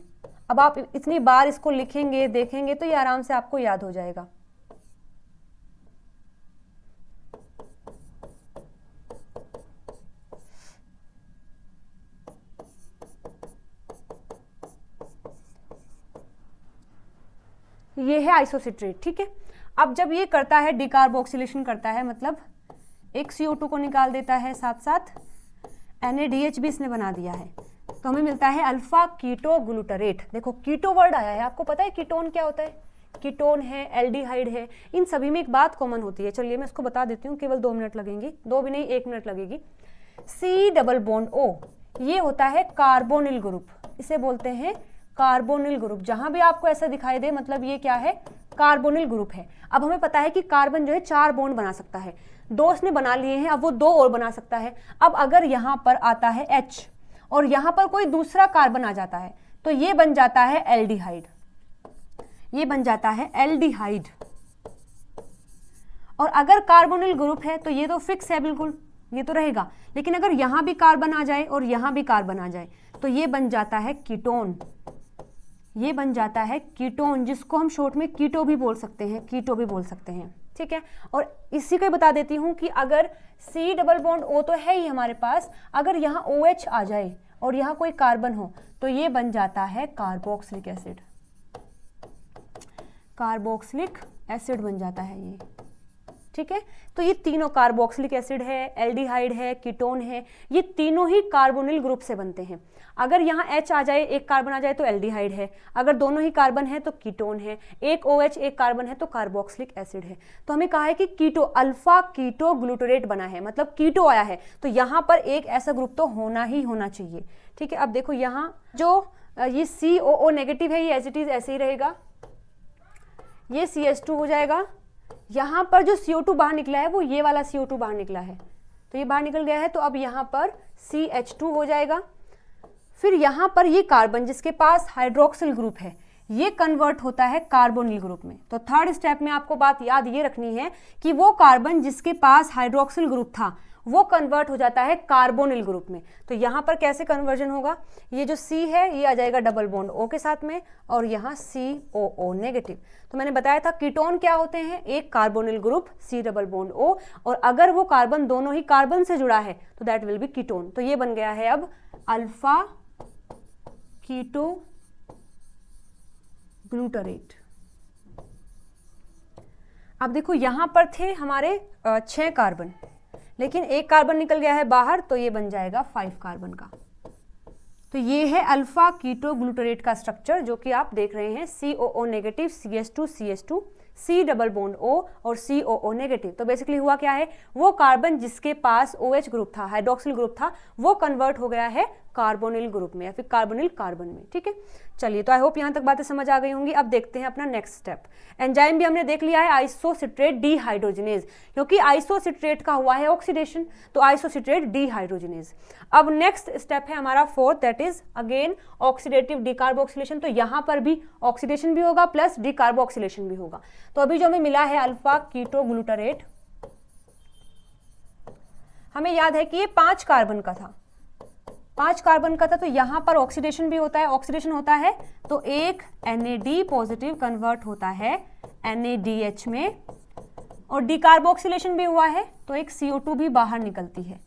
अब आप इतनी बार इसको लिखेंगे देखेंगे तो ये आराम से आपको याद हो जाएगा। ये है आइसोसिट्रेट, ठीक है। अब जब ये करता है डिकार्बोक्सिलेशन करता है, मतलब एक CO2 को निकाल देता है, साथ साथ NADH भी इसने बना दिया है, तो हमें मिलता है अल्फा कीटो ग्लूटरेट। देखो कीटो वर्ड आया है, आपको पता है कीटोन क्या होता है? कीटोन है, एल्डिहाइड है, इन सभी में एक बात कॉमन होती है। चलिए मैं इसको बता देती हूँ, केवल 2 मिनट लगेंगे, 2 भी नहीं 1 मिनट लगेगी। C डबल बॉन्ड O ये होता है कार्बोनिल ग्रुप, इसे बोलते हैं कार्बोनिल ग्रुप। जहां भी आपको ऐसा दिखाई दे मतलब ये क्या है? कार्बोनिल ग्रुप है। अब हमें पता है कि कार्बन जो है 4 बॉन्ड बना सकता है, 2 इसने बना लिए हैं, अब वो 2 और बना सकता है। अब अगर यहाँ पर आता है H और यहाँ पर कोई दूसरा कार्बन आ जाता है तो ये बन जाता है एल्डिहाइड, ये बन जाता है एल्डिहाइड। और अगर कार्बोनिल ग्रुप है तो ये तो फिक्स है बिल्कुल, ये तो रहेगा। लेकिन अगर यहां भी कार्बन आ जाए और यहां भी कार्बन आ जाए तो ये बन जाता है कीटोन, ये बन जाता है कीटोन, जिसको हम शॉर्ट में कीटो भी बोल सकते हैं, कीटो भी बोल सकते हैं, ठीक है। और इसी को बता देती हूं कि अगर C डबल बॉन्ड O तो है ही हमारे पास, अगर यहाँ OH आ जाए और यहाँ कोई कार्बन हो तो ये बन जाता है कार्बोक्सिलिक एसिड, कार्बोक्सिलिक एसिड बन जाता है ये, ठीक है। तो ये तीनों कार्बोक्सिलिक एसिड है, एल्डिहाइड है, कीटोन है, ये तीनों ही कार्बोनिल ग्रुप से बनते हैं। अगर यहाँ H आ जाए, एक कार्बन आ जाए तो एल्डिहाइड है, अगर दोनों ही कार्बन है तो कीटोन है, एक OH एक कार्बन है तो कार्बोक्सिलिक एसिड है। तो हमें कहा है कि कीटो अल्फा कीटो ग्लूटरेट बना है, मतलब कीटो आया है तो यहाँ पर एक ऐसा ग्रुप तो होना ही होना चाहिए, ठीक है। अब देखो यहाँ जो ये COO नेगेटिव है ये एज इट इज ऐसे ही रहेगा, ये CH2 हो जाएगा। यहाँ पर जो CO2 बाहर निकला है वो ये वाला CO2 बाहर निकला है, तो ये बाहर निकल गया है, तो अब यहाँ पर CH2 हो जाएगा। फिर यहाँ पर ये कार्बन जिसके पास हाइड्रोक्सिल ग्रुप है ये कन्वर्ट होता है कार्बोनिल ग्रुप में। तो थर्ड स्टेप में आपको बात याद ये रखनी है कि वो कार्बन जिसके पास हाइड्रोक्सिल ग्रुप था वो कन्वर्ट हो जाता है कार्बोनिल ग्रुप में। तो यहाँ पर कैसे कन्वर्जन होगा? ये जो C है ये आ जाएगा डबल बॉन्ड O के साथ में और यहाँ COO नेगेटिव। तो मैंने बताया था कीटोन क्या होते हैं, एक carbonyl group C double bond O, और अगर वो कार्बन दोनों ही कार्बन से जुड़ा है तो दैट विल बी कीटोन। तो ये बन गया है अब अल्फा कीटो ग्लूटरेट। अब देखो यहां पर थे हमारे 6 कार्बन, लेकिन एक कार्बन निकल गया है बाहर तो ये बन जाएगा 5 कार्बन का। तो ये है अल्फा कीटो ग्लूटरेट का स्ट्रक्चर जो कि आप देख रहे हैं, COO negative, CH2, C double bond O और COO नेगेटिव। तो बेसिकली हुआ क्या है, वो कार्बन जिसके पास OH ग्रुप था, हाइड्रोक्सिल ग्रुप था, वो कन्वर्ट हो गया है कार्बोनिल ग्रुप में या फिर कार्बोनिल कार्बन में, ठीक है। चलिए, तो आई होप यहाँ तक बातें समझ आ गई होंगी। अब देखते हैं अपना नेक्स्ट स्टेप। एंजाइम भी हमने देख लिया है, आइसोसिट्रेट डीहाइड्रोजिनेज, क्योंकि आइसोसिट्रेट का हुआ है ऑक्सीडेशन, तो आइसोसिट्रेट डीहाइड्रोजिनेज। अब नेक्स्ट स्टेप है हमारा 4th, that is again oxidative decarboxylation. तो यहाँ पर भी ऑक्सीडेशन भी होगा प्लस डिकार्बोक्सिलेशन भी होगा। तो अभी जो हमें मिला है अल्फा कीटो ग्लूटरेट, हमें याद है कि ये 5 कार्बन का था, 5 कार्बन का था, तो यहां पर ऑक्सीडेशन भी होता है, ऑक्सीडेशन होता है तो एक NAD पॉजिटिव कन्वर्ट होता है NADH में, और डिकार्बोक्सिलेशन भी हुआ है तो एक CO2 भी बाहर निकलती है।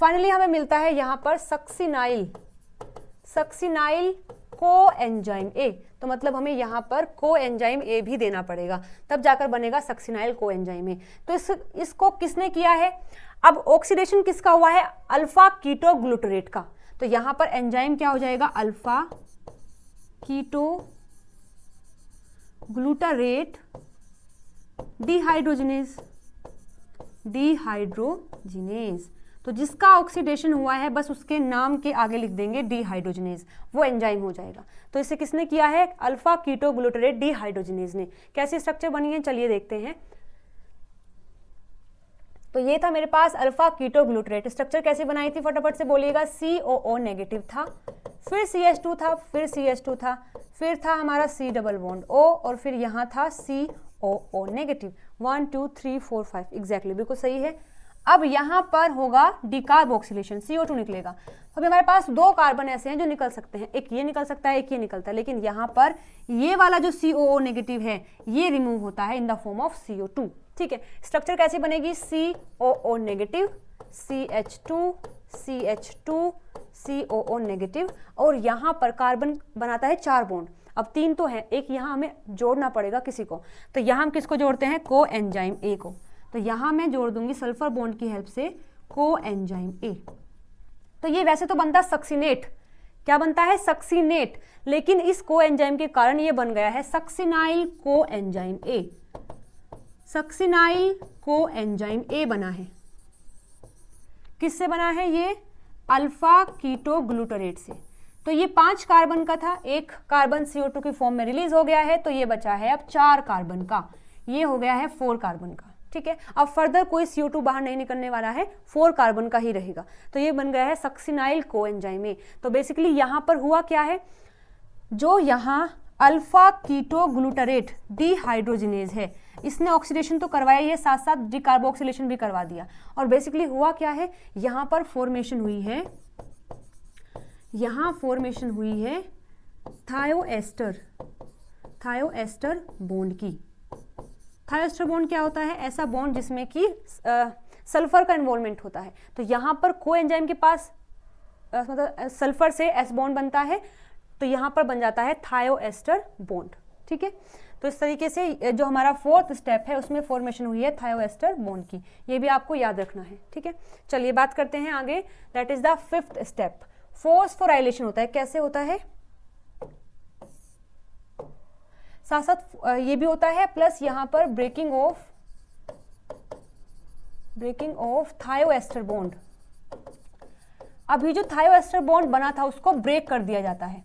फाइनली हमें मिलता है यहां पर सक्सिनाइल को एंजाइम A। तो मतलब हमें यहाँ पर को एंजाइम A भी देना पड़ेगा, तब जाकर बनेगा सक्सिनाइल को एंजाइम A। तो इसको किसने किया है? अब ऑक्सीडेशन किसका हुआ है? अल्फा कीटो ग्लूटरेट का। तो यहाँ पर एंजाइम क्या हो जाएगा? अल्फा कीटो ग्लूटरेट डिहाइड्रोजिनेज, तो जिसका ऑक्सीडेशन हुआ है बस उसके नाम के आगे लिख देंगे डिहाइड्रोजिनेज, वो एंजाइम हो जाएगा। तो इसे किसने किया है? अल्फा कीटो ग्लूटरेट डिहाइड्रोजिनेज ने। कैसी स्ट्रक्चर बनी है चलिए देखते हैं। तो ये था मेरे पास अल्फा कीटो ग्लूटरेट। स्ट्रक्चर कैसे बनाई थी फटाफट से बोलिएगा। COO नेगेटिव था, फिर CH2 था, फिर CH2 था, फिर था हमारा C डबल बॉन्ड O, और फिर यहाँ था COO नेगेटिव। 1 2 3 4 5 एग्जैक्टली, बिल्कुल सही है। अब यहाँ पर होगा डिकार्बोक्सिलेशन, CO2 निकलेगा। अभी हमारे पास 2 कार्बन ऐसे हैं जो निकल सकते हैं, एक ये निकल सकता है, एक ये निकलता है, लेकिन यहाँ पर ये वाला जो COO नेगेटिव है ये रिमूव होता है in the form of CO2, ठीक है। स्ट्रक्चर कैसे बनेगी? COO negative, CH2, CH2, COO negative, और यहाँ पर कार्बन बनाता है 4 बॉन्ड। अब 3 तो है, एक यहाँ हमें जोड़ना पड़ेगा किसी को, तो यहाँ हम किसको जोड़ते हैं, को एंजाइम ए को। तो यहाँ मैं जोड़ दूंगी सल्फर बॉन्ड की हेल्प से को एंजाइम ए। तो ये वैसे तो बनता सक्सिनेट, क्या बनता है, सक्सिनेट, लेकिन इस को एंजाइम के कारण ये बन गया है सक्सिनाइल को एंजाइम ए। सक्सिनाइल को एंजाइम ए बना है, किससे बना है, ये अल्फा कीटोग्लूटरेट से। तो ये 5 कार्बन का था, एक कार्बन CO2 की फॉर्म में रिलीज हो गया है, तो ये बचा है अब 4 कार्बन का, ये हो गया है 4 कार्बन का। ठीक है, अब फर्दर कोई CO2 बाहर नहीं निकलने वाला है, 4 कार्बन का ही रहेगा, तो ये बन गया है सक्सिनाइल कोएंजाइम ए। तो बेसिकली यहाँ पर हुआ क्या है, जो यहाँ अल्फा कीटोग्लूटरेट डिहाइड्रोजिनेज है, इसने ऑक्सीडेशन तो करवाया ही है, साथ साथ डिकार्बोक्सिलेशन भी करवा दिया। और बेसिकली हुआ क्या है, यहाँ पर फॉर्मेशन हुई है, यहाँ फॉर्मेशन हुई है थायोएस्टर बॉन्ड की। थायोएस्टर बॉन्ड क्या होता है, ऐसा बॉन्ड जिसमें कि सल्फर का इन्वॉल्वमेंट होता है। तो यहाँ पर कोएंजाइम के पास मतलब सल्फर से एस बॉन्ड बनता है, तो यहाँ पर बन जाता है थायोएस्टर बॉन्ड। ठीक है, तो इस तरीके से जो हमारा 4th स्टेप है उसमें फॉर्मेशन हुई है थायोएस्टर बॉन्ड की, ये भी आपको याद रखना है। ठीक है, चलिए बात करते हैं आगे, that is the 5th step, phosphorylation होता है। कैसे होता है, साथ साथ ये भी होता है, प्लस यहाँ पर ब्रेकिंग ऑफ थायोएस्टर बॉन्ड। अभी जो थायोएस्टर बॉन्ड बना था उसको ब्रेक कर दिया जाता है,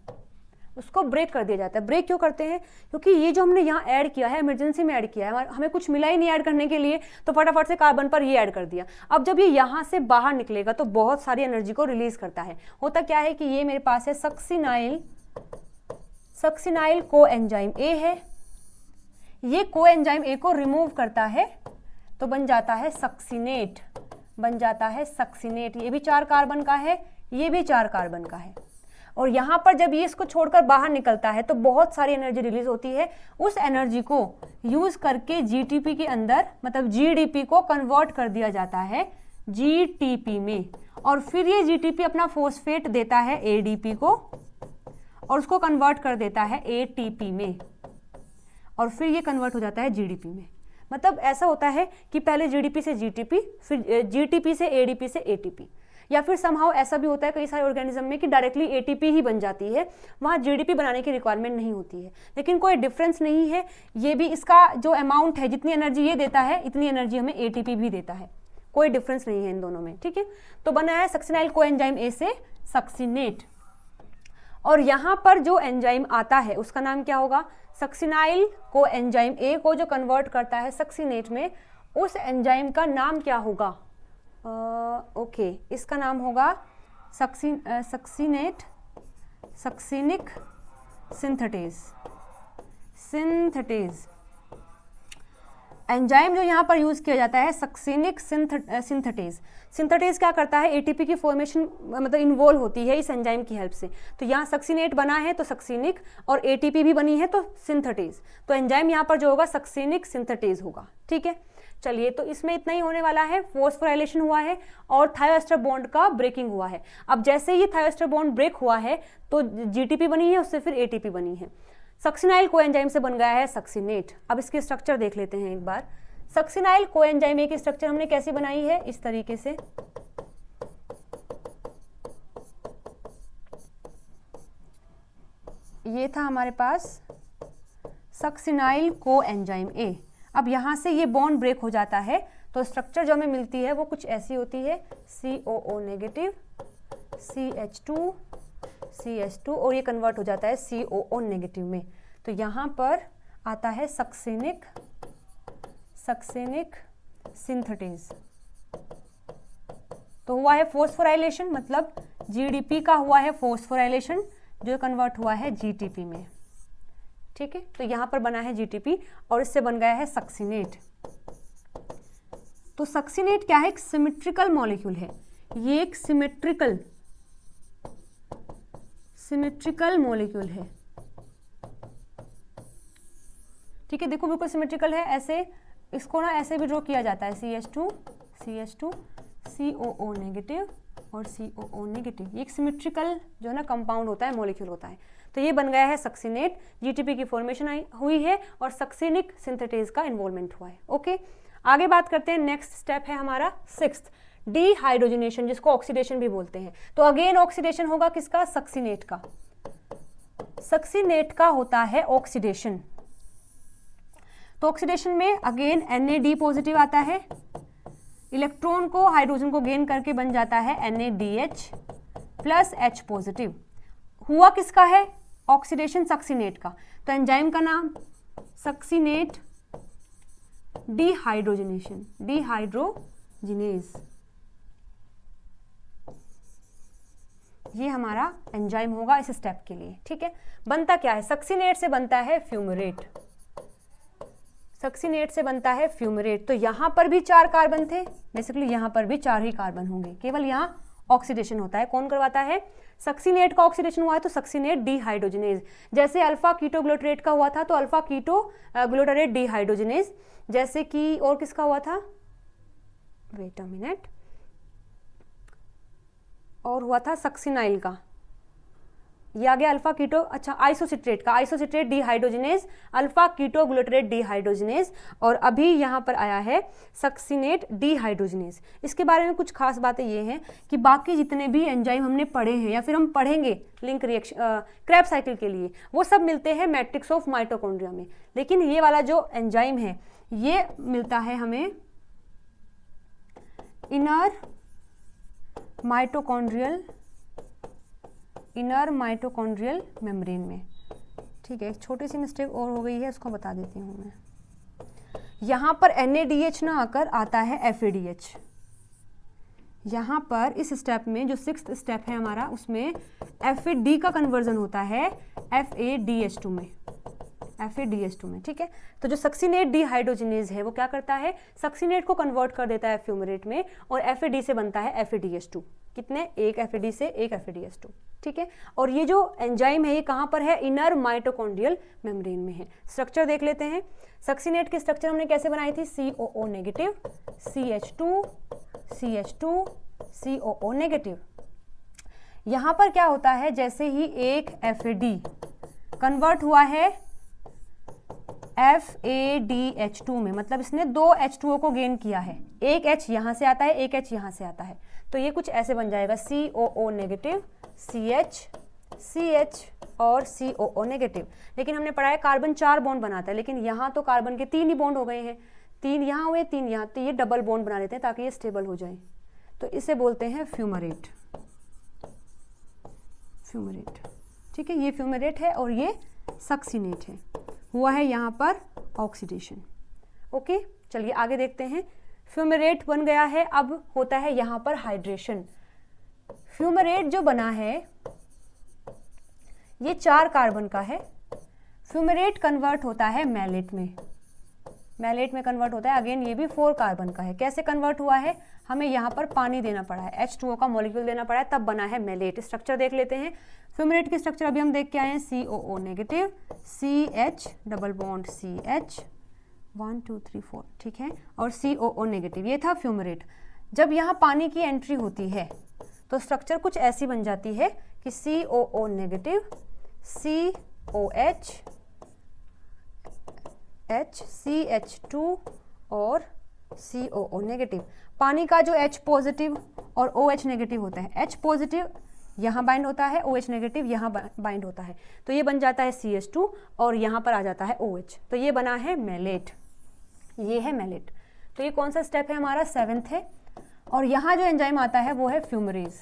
उसको ब्रेक कर दिया जाता है। ब्रेक क्यों करते हैं, क्योंकि ये जो हमने यहाँ ऐड किया है, इमरजेंसी में ऐड किया है, हमें कुछ मिला ही नहीं ऐड करने के लिए, तो फटाफट से कार्बन पर ये ऐड कर दिया। अब जब ये यहाँ से बाहर निकलेगा तो बहुत सारी एनर्जी को रिलीज करता है। होता क्या है कि ये मेरे पास है सक्सिनाइल कोएंजाइम ए है, ये कोएंजाइम ए को रिमूव करता है तो बन जाता है सक्सिनेट, ये भी 4 कार्बन का है, ये भी 4 कार्बन का है। और यहाँ पर जब ये इसको छोड़कर बाहर निकलता है तो बहुत सारी एनर्जी रिलीज होती है, उस एनर्जी को यूज करके जीटीपी के अंदर मतलब जीडीपी को कन्वर्ट कर दिया जाता है जीटीपी में, और फिर ये जीटीपी अपना फॉस्फेट देता है एडीपी को और उसको कन्वर्ट कर देता है एटीपी में, और फिर ये कन्वर्ट हो जाता है जीडीपी में। मतलब ऐसा होता है कि पहले जीडीपी से जीटीपी, फिर जीटीपी से एडीपी से एटीपी, या फिर समहाउ ऐसा भी होता है कई सारे ऑर्गेनिज्म में कि डायरेक्टली एटीपी ही बन जाती है, वहाँ जीडीपी बनाने की रिक्वायरमेंट नहीं होती है। लेकिन कोई डिफरेंस नहीं है, ये भी इसका जो अमाउंट है, जितनी एनर्जी ये देता है इतनी एनर्जी हमें एटीपी भी देता है, कोई डिफरेंस नहीं है इन दोनों में। ठीक है, तो बना है सक्सिनाइल कोएंजाइम ए से सक्सिनेट। और यहाँ पर जो एंजाइम आता है उसका नाम क्या होगा, सक्सिनाइल कोएंजाइम ए को जो कन्वर्ट करता है सक्सिनेट में, उस एंजाइम का नाम क्या होगा, इसका नाम होगा सक्सिनिक सिंथेटेज। एंजाइम जो यहाँ पर यूज किया जाता है सक्सिनिक सिंथेटेज। सिंथेटेज क्या करता है, एटीपी की फॉर्मेशन मतलब इन्वॉल्व होती है इस एंजाइम की हेल्प से। तो यहाँ सक्सिनेट बना है तो सक्सिनिक, और एटीपी भी बनी है तो सिंथेटेज, तो एंजाइम यहाँ पर जो होगा सक्सिनिक सिंथेटेज होगा। ठीक है, चलिए तो इसमें इतना ही होने वाला है, फॉस्फोराइलेशन हुआ है और थायोएस्टर बॉन्ड का ब्रेकिंग हुआ है। अब जैसे ही थायोएस्टर बॉन्ड ब्रेक हुआ है तो जीटीपी बनी है, उससे फिर एटीपी बनी है, सक्सिनाइल कोएंजाइम से बन गया है सक्सिनेट। अब इसकी स्ट्रक्चर देख लेते हैं एक बार। सक्सिनाइल कोएंजाइम ए की स्ट्रक्चर हमने कैसी बनाई है, इस तरीके से। ये था हमारे पास सक्सिनाइल कोएंजाइम ए। अब यहाँ से ये बॉन्ड ब्रेक हो जाता है तो स्ट्रक्चर जो हमें मिलती है वो कुछ ऐसी होती है, COO नेगेटिव, CH2 और ये कन्वर्ट हो जाता है COO नेगेटिव में। तो यहाँ पर आता है सक्सिनिक सिंथेटेज। तो हुआ है फॉस्फोराइलेशन, मतलब जीडीपी का हुआ है फॉस्फोराइलेशन जो कन्वर्ट हुआ है जीटीपी में। ठीक है, तो यहाँ पर बना है जीटीपी और इससे बन गया है सक्सिनेट। तो सक्सिनेट क्या है, एक सिमेट्रिकल मॉलिक्यूल है, ये एक सिमेट्रिकल मॉलिक्यूल है। ठीक है, देखो बिल्कुल सिमेट्रिकल है, ऐसे इसको ना ऐसे भी ड्रॉ किया जाता है, CH2 COO नेगेटिव और COO नेगेटिव। ये एक सिमेट्रिकल जो है ना कंपाउंड होता है, मॉलिक्यूल होता है। तो ये बन गया है सक्सिनेट, जीटीपी की फॉर्मेशन हुई है और सक्सिनिक सिंथेटेज का इन्वॉल्वमेंट हुआ है। ओके, आगे बात करते हैं। नेक्स्ट स्टेप है हमारा 6th, डीहाइड्रोजनेशन, जिसको ऑक्सीडेशन भी बोलते हैं। तो अगेन ऑक्सीडेशन होगा किसका? सक्सिनेट का। सक्सिनेट का होता है ऑक्सीडेशन। तो ऑक्सीडेशन में अगेन Na पॉजिटिव आता है, इलेक्ट्रॉन को हाइड्रोजन को गेन करके बन जाता है NaDH प्लस H पॉजिटिव। हुआ किसका है ऑक्सीडेशन? सक्सिनेट का। तो एंजाइम का नाम सक्सिनेट डीहाइड्रोजनेशन, डीहाइड्रोजिनेज, ये हमारा एंजाइम होगा इस स्टेप के लिए। ठीक है, बनता क्या है? सक्सिनेट से बनता है फ्यूमरेट, सक्सिनेट से बनता है फ्यूमरेट। तो यहां पर भी 4 कार्बन थे, बेसिकली यहां पर भी 4 ही कार्बन होंगे, केवल यहां ऑक्सीडेशन होता है। कौन करवाता है? सक्सिनेट का ऑक्सीडेशन हुआ है तो सक्सिनेट डीहाइड्रोजिनेज। जैसे अल्फा कीटो ग्लूटारेट का हुआ था तो अल्फा कीटो ग्लूटारेट डीहाइड्रोजिनेज। जैसे कि और किसका हुआ था? वेट अ मिनट, और हुआ था सक्सिनाइल का, ये आ गया अल्फा कीटो, अच्छा आइसोसिट्रेट का, isocitrate dehydrogenase, alpha keto glutarate dehydrogenase. और अभी यहाँ पर आया है सक्सिनेट डीहाइड्रोजिनेज। इसके बारे में कुछ खास बातें ये हैं कि बाकी जितने भी एंजाइम हमने पढ़े हैं या फिर हम पढ़ेंगे लिंक रिएक्शन क्रेब्स साइकिल के लिए, वो सब मिलते हैं मैट्रिक्स ऑफ माइटोकॉन्ड्रिया में। लेकिन ये वाला जो एंजाइम है ये मिलता है हमें इनर माइटोकॉन्ड्रियल मेम्ब्रेन में। ठीक है, एक छोटी सी मिस्टेक और हो गई है, उसको बता देती हूँ मैं। यहाँ पर NaDH ना आकर आता है FADH। यहाँ पर इस स्टेप में जो 6th स्टेप है हमारा, उसमें FAD का कन्वर्जन होता है FADH2 में, FADH2 में। ठीक है, तो जो सक्सिनेट डीहाइड्रोजिनेज है वो क्या करता है? सक्सिनेट को कन्वर्ट कर देता है फ्यूमरेट में और FAD से बनता है FADH2। कितने? एक FAD से एक FADH2। ठीक है, और ये जो एंजाइम है ये कहाँ पर है? इनर माइटोकॉन्ड्रियल मेम्ब्रेन में है। स्ट्रक्चर देख लेते हैं। सक्सिनेट की स्ट्रक्चर हमने कैसे बनाई थी? COO negative, CH2, CH2, COO negative. यहाँ पर क्या होता है? जैसे ही एक FAD कन्वर्ट हुआ है FADH2 में, मतलब इसने 2 H2O को गेन किया है, एक H यहाँ से आता है, एक H यहाँ से आता है, तो ये कुछ ऐसे बन जाएगा COO नेगेटिव, CH, CH और COO नेगेटिव। लेकिन हमने पढ़ा है कार्बन 4 बॉन्ड बनाता है, लेकिन यहाँ तो कार्बन के 3 ही बॉन्ड हो गए हैं, 3 यहाँ हुए 3 यहाँ, तो ये डबल बॉन्ड बना लेते हैं ताकि ये स्टेबल हो जाए। तो इसे बोलते हैं फ्यूमरेट, फ्यूमरेट। ठीक है, ये फ्यूमरेट है और ये सक्सिनेट है। हुआ है यहाँ पर ऑक्सीडेशन। ओके, चलिए आगे देखते हैं। फ्यूमरेट बन गया है, अब होता है यहाँ पर हाइड्रेशन। फ्यूमरेट जो बना है ये 4 कार्बन का है। फ्यूमरेट कन्वर्ट होता है मैलेट में, मैलेट में कन्वर्ट होता है। अगेन ये भी 4 कार्बन का है। कैसे कन्वर्ट हुआ है? हमें यहाँ पर पानी देना पड़ा है, H2O का मॉलिक्यूल देना पड़ा है, तब बना है मैलेट। स्ट्रक्चर देख लेते हैं। फ्यूमरेट की स्ट्रक्चर अभी हम देख के आए हैं। COO negative, CH double bond CH, 1 2 3 4, ठीक है, और COO नेगेटिव। ये था फ्यूमरेट। जब यहाँ पानी की एंट्री होती है तो स्ट्रक्चर कुछ ऐसी बन जाती है कि COO नेगेटिव, COH, CH2 और COO नेगेटिव। पानी का जो H पॉजिटिव और OH नेगेटिव होता है, H पॉजिटिव यहाँ बाइंड होता है, OH नेगेटिव यहाँ बाइंड होता है, तो ये बन जाता है CH2 और यहाँ पर आ जाता है OH। तो ये बना है मैलेट, ये है मैलेट। तो ये कौन सा स्टेप है हमारा? 7th है। और यहाँ जो एंजाइम आता है वो है फ्यूमरेज,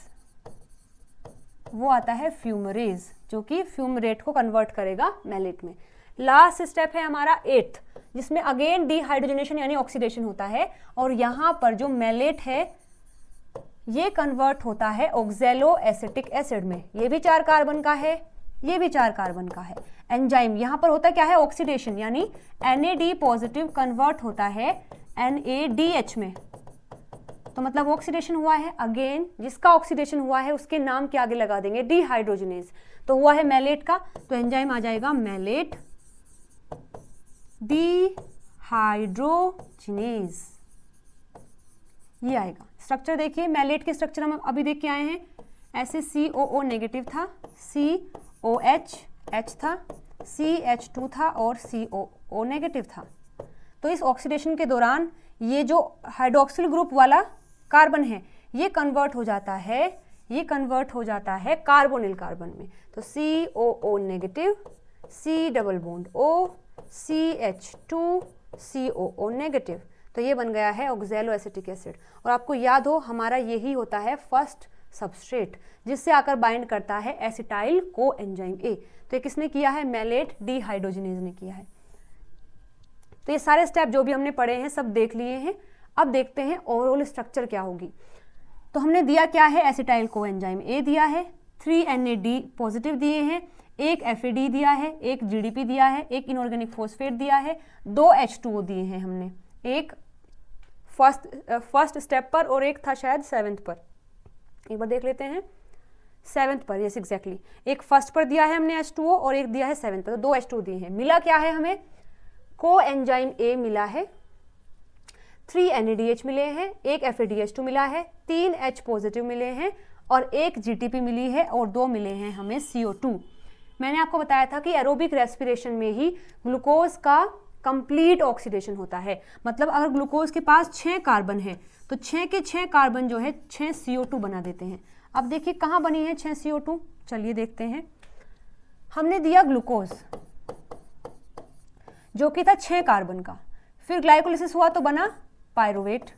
वो आता है फ्यूमरेज जो कि फ्यूमरेट को कन्वर्ट करेगा मैलेट में। लास्ट स्टेप है हमारा 8th, जिसमें अगेन डीहाइड्रोजनेशन यानी ऑक्सीडेशन होता है और यहाँ पर जो मैलेट है ये कन्वर्ट होता है ऑक्सैलो एसिटिक एसिड में। ये भी 4 कार्बन का है, ये भी 4 कार्बन का है। एंजाइम यहाँ पर होता क्या है? ऑक्सीडेशन, यानी NAD पॉजिटिव कन्वर्ट होता है NADH में, तो मतलब ऑक्सीडेशन हुआ है। अगेन जिसका ऑक्सीडेशन हुआ है उसके नाम के आगे लगा देंगे डीहाइड्रोजनेज, तो हुआ है मैलेट का, तो एंजाइम आ जाएगा मैलेट डीहाइड्रोजिनेज, ये आएगा। स्ट्रक्चर देखिए, मैलेट के स्ट्रक्चर हम अभी देख के आए हैं। ऐसे COO नेगेटिव था, COH, H था, CH2 था और COO नेगेटिव था। तो इस ऑक्सीडेशन के दौरान ये जो हाइड्रोक्सिल ग्रुप वाला कार्बन है ये कन्वर्ट हो जाता है कार्बोनिल कार्बन में। तो COO negative, C double bond O, CH2, COO negative. तो ये बन गया है ऑक्सैलो एसिटिक एसिड। और आपको याद हो हमारा यही होता है फर्स्ट सबस्ट्रेट जिससे आकर बाइंड करता है एसिटाइल को एंजाइम A। तो ये किसने किया है? मैलेट डिहाइड्रोजिनेज ने किया है। तो ये सारे स्टेप जो भी हमने पढ़े हैं सब देख लिए हैं। अब देखते हैं ओवरऑल स्ट्रक्चर क्या होगी। तो हमने दिया क्या है? एसिटाइल को एंजाइम A दिया है, 3 NAD पॉजिटिव दिए हैं, एक FAD दिया है, एक GDP दिया है, एक इनऑर्गेनिक फॉस्फेट दिया है, 2 H2O दिए हैं हमने, एक फर्स्ट स्टेप पर और एक था शायद 7th पर। एक बार देख लेते हैं 7th पर, यस एग्जैक्टली। एक फर्स्ट पर दिया है हमने H2O और एक दिया है 7th पर, तो 2 H2O दिए हैं। मिला क्या है हमें? को एंजाइम A मिला है, 3 NADH मिले हैं, एक FADH2 मिला है, 3 H पॉजिटिव मिले हैं और एक GTP मिली है और 2 मिले हैं हमें CO2। मैंने आपको बताया था कि एरोबिक रेस्पिरेशन में ही ग्लूकोज का कंप्लीट ऑक्सीडेशन होता है। मतलब अगर ग्लूकोज के पास 6 कार्बन है तो 6 के 6 कार्बन जो है 6 CO2 बना देते हैं। अब देखिए कहाँ बनी है 6 CO2, चलिए देखते हैं। हमने दिया ग्लूकोज जो कि था 6 कार्बन का, फिर ग्लाइकोलिसिस हुआ तो बना पायरुवेट,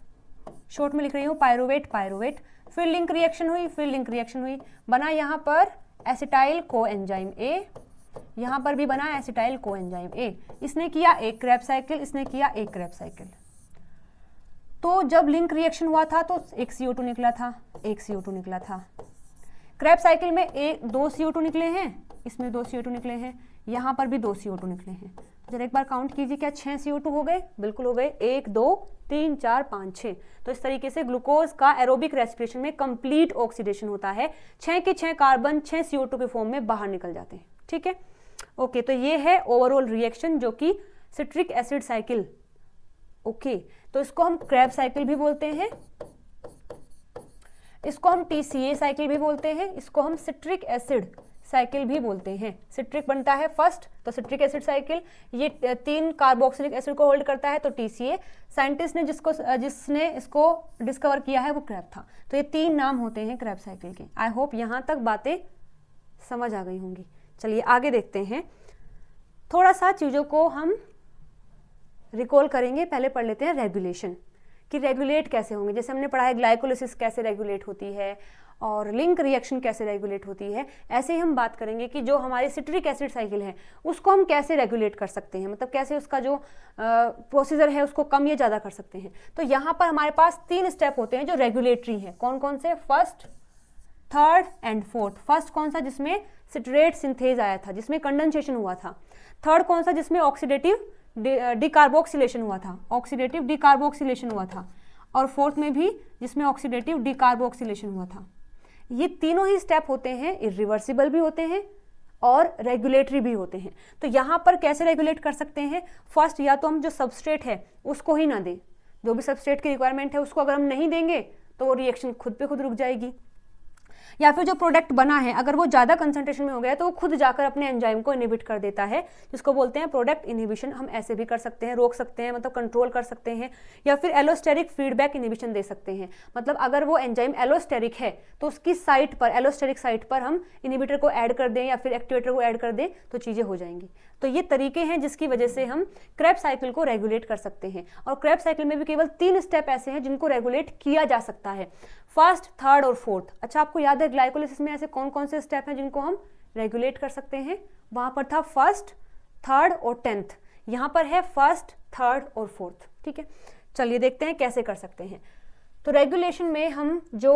शॉर्ट में लिख रही हूँ पायरुवेट, फिर लिंक रिएक्शन हुई, बना यहाँ पर एसिटाइल को एंजाइम A, यहाँ पर भी बना एसिटाइल को एंजाइम A। इसने किया एक क्रैब साइकिल, इसने किया एक क्रैब साइकिल। तो जब लिंक रिएक्शन हुआ था तो एक CO2 निकला था, एक CO2 निकला था। क्रैब साइकिल में 2 CO2 निकले हैं, इसमें 2 CO2 निकले हैं, यहाँ पर भी 2 CO2 निकले हैं। जरा एक बार काउंट कीजिए, क्या 6 CO2 हो गए? बिल्कुल हो गए। 1 2 3 4 5 6। तो इस तरीके से ग्लूकोज का एरोबिक रेस्पिरेशन में कंप्लीट ऑक्सीडेशन होता है, 6 के 6 कार्बन 6 CO2 के फॉर्म में बाहर निकल जाते हैं। ठीक है, ओके। तो ये है ओवरऑल रिएक्शन जो कि सिट्रिक एसिड साइकिल। ओके, तो इसको हम क्रैब साइकिल भी बोलते हैं, इसको हम TCA साइकिल भी बोलते हैं, इसको हम सिट्रिक एसिड साइकिल भी बोलते हैं। सिट्रिक बनता है फर्स्ट तो सिट्रिक एसिड साइकिल, ये 3 कार्बोक्सिलिक एसिड को होल्ड करता है तो TCA। साइंटिस्ट ने जिसने इसको डिस्कवर किया है वो क्रैब था। तो ये 3 नाम होते हैं क्रैब साइकिल के। आई होप यहाँ तक बातें समझ आ गई होंगी। चलिए आगे देखते हैं, थोड़ा सा चीज़ों को हम रिकॉल करेंगे। पहले पढ़ लेते हैं रेगुलेशन, कि रेगुलेट कैसे होंगे। जैसे हमने पढ़ा है ग्लाइकोलिसिस कैसे रेगुलेट होती है और लिंक रिएक्शन कैसे रेगुलेट होती है, ऐसे ही हम बात करेंगे कि जो हमारी सिट्रिक एसिड साइकिल है उसको हम कैसे रेगुलेट कर सकते हैं, मतलब कैसे उसका जो प्रोसीजर है उसको कम या ज़्यादा कर सकते हैं। तो यहाँ पर हमारे पास 3 स्टेप होते हैं जो रेगुलेटरी हैं। कौन कौन से? First, third and fourth. First कौन सा? जिसमें सिट्रेट सिंथेज आया था, जिसमें कंडेंसेशन हुआ था। थर्ड कौन सा? जिसमें ऑक्सीडेटिव डिकार्बोक्सिलेशन हुआ था, ऑक्सीडेटिव डिकार्बोक्सिलेशन हुआ था। और फोर्थ में भी जिसमें ऑक्सीडेटिव डिकार्बोक्सिलेशन हुआ था। ये तीनों ही स्टेप होते हैं इरिवर्सिबल भी होते हैं और रेगुलेटरी भी होते हैं। तो यहाँ पर कैसे रेगुलेट कर सकते हैं? फर्स्ट, या तो हम जो सबस्ट्रेट है उसको ही ना दें, जो भी सबस्ट्रेट की रिक्वायरमेंट है उसको अगर हम नहीं देंगे तो वो रिएक्शन खुद पे खुद रुक जाएगी। या फिर जो प्रोडक्ट बना है अगर वो ज़्यादा कंसंट्रेशन में हो गया तो वो खुद जाकर अपने एंजाइम को इनहिबिट कर देता है, जिसको बोलते हैं प्रोडक्ट इनहिबिशन। हम ऐसे भी कर सकते हैं, रोक सकते हैं, मतलब कंट्रोल कर सकते हैं। या फिर एलोस्टेरिक फीडबैक इनहिबिशन दे सकते हैं, मतलब अगर वो एंजाइम एलोस्टेरिक है तो उसकी साइट पर, एलोस्टेरिक साइट पर हम इनहिबिटर को ऐड कर दें या फिर एक्टिवेटर को ऐड कर दें तो चीज़ें हो जाएंगी। तो ये तरीके हैं जिसकी वजह से हम क्रैब साइकिल को रेगुलेट कर सकते हैं। और क्रैब साइकिल में भी केवल 3 स्टेप ऐसे हैं जिनको रेगुलेट किया जा सकता है, फर्स्ट, थर्ड और फोर्थ। अच्छा, आपको याद है ग्लाइकोलिसिस में ऐसे कौन कौन से स्टेप हैं जिनको हम रेगुलेट कर सकते हैं? वहां पर था फर्स्ट, थर्ड और 10th। यहाँ पर है फर्स्ट, थर्ड और फोर्थ। ठीक है, चलिए देखते हैं कैसे कर सकते हैं। तो रेगुलेशन में हम जो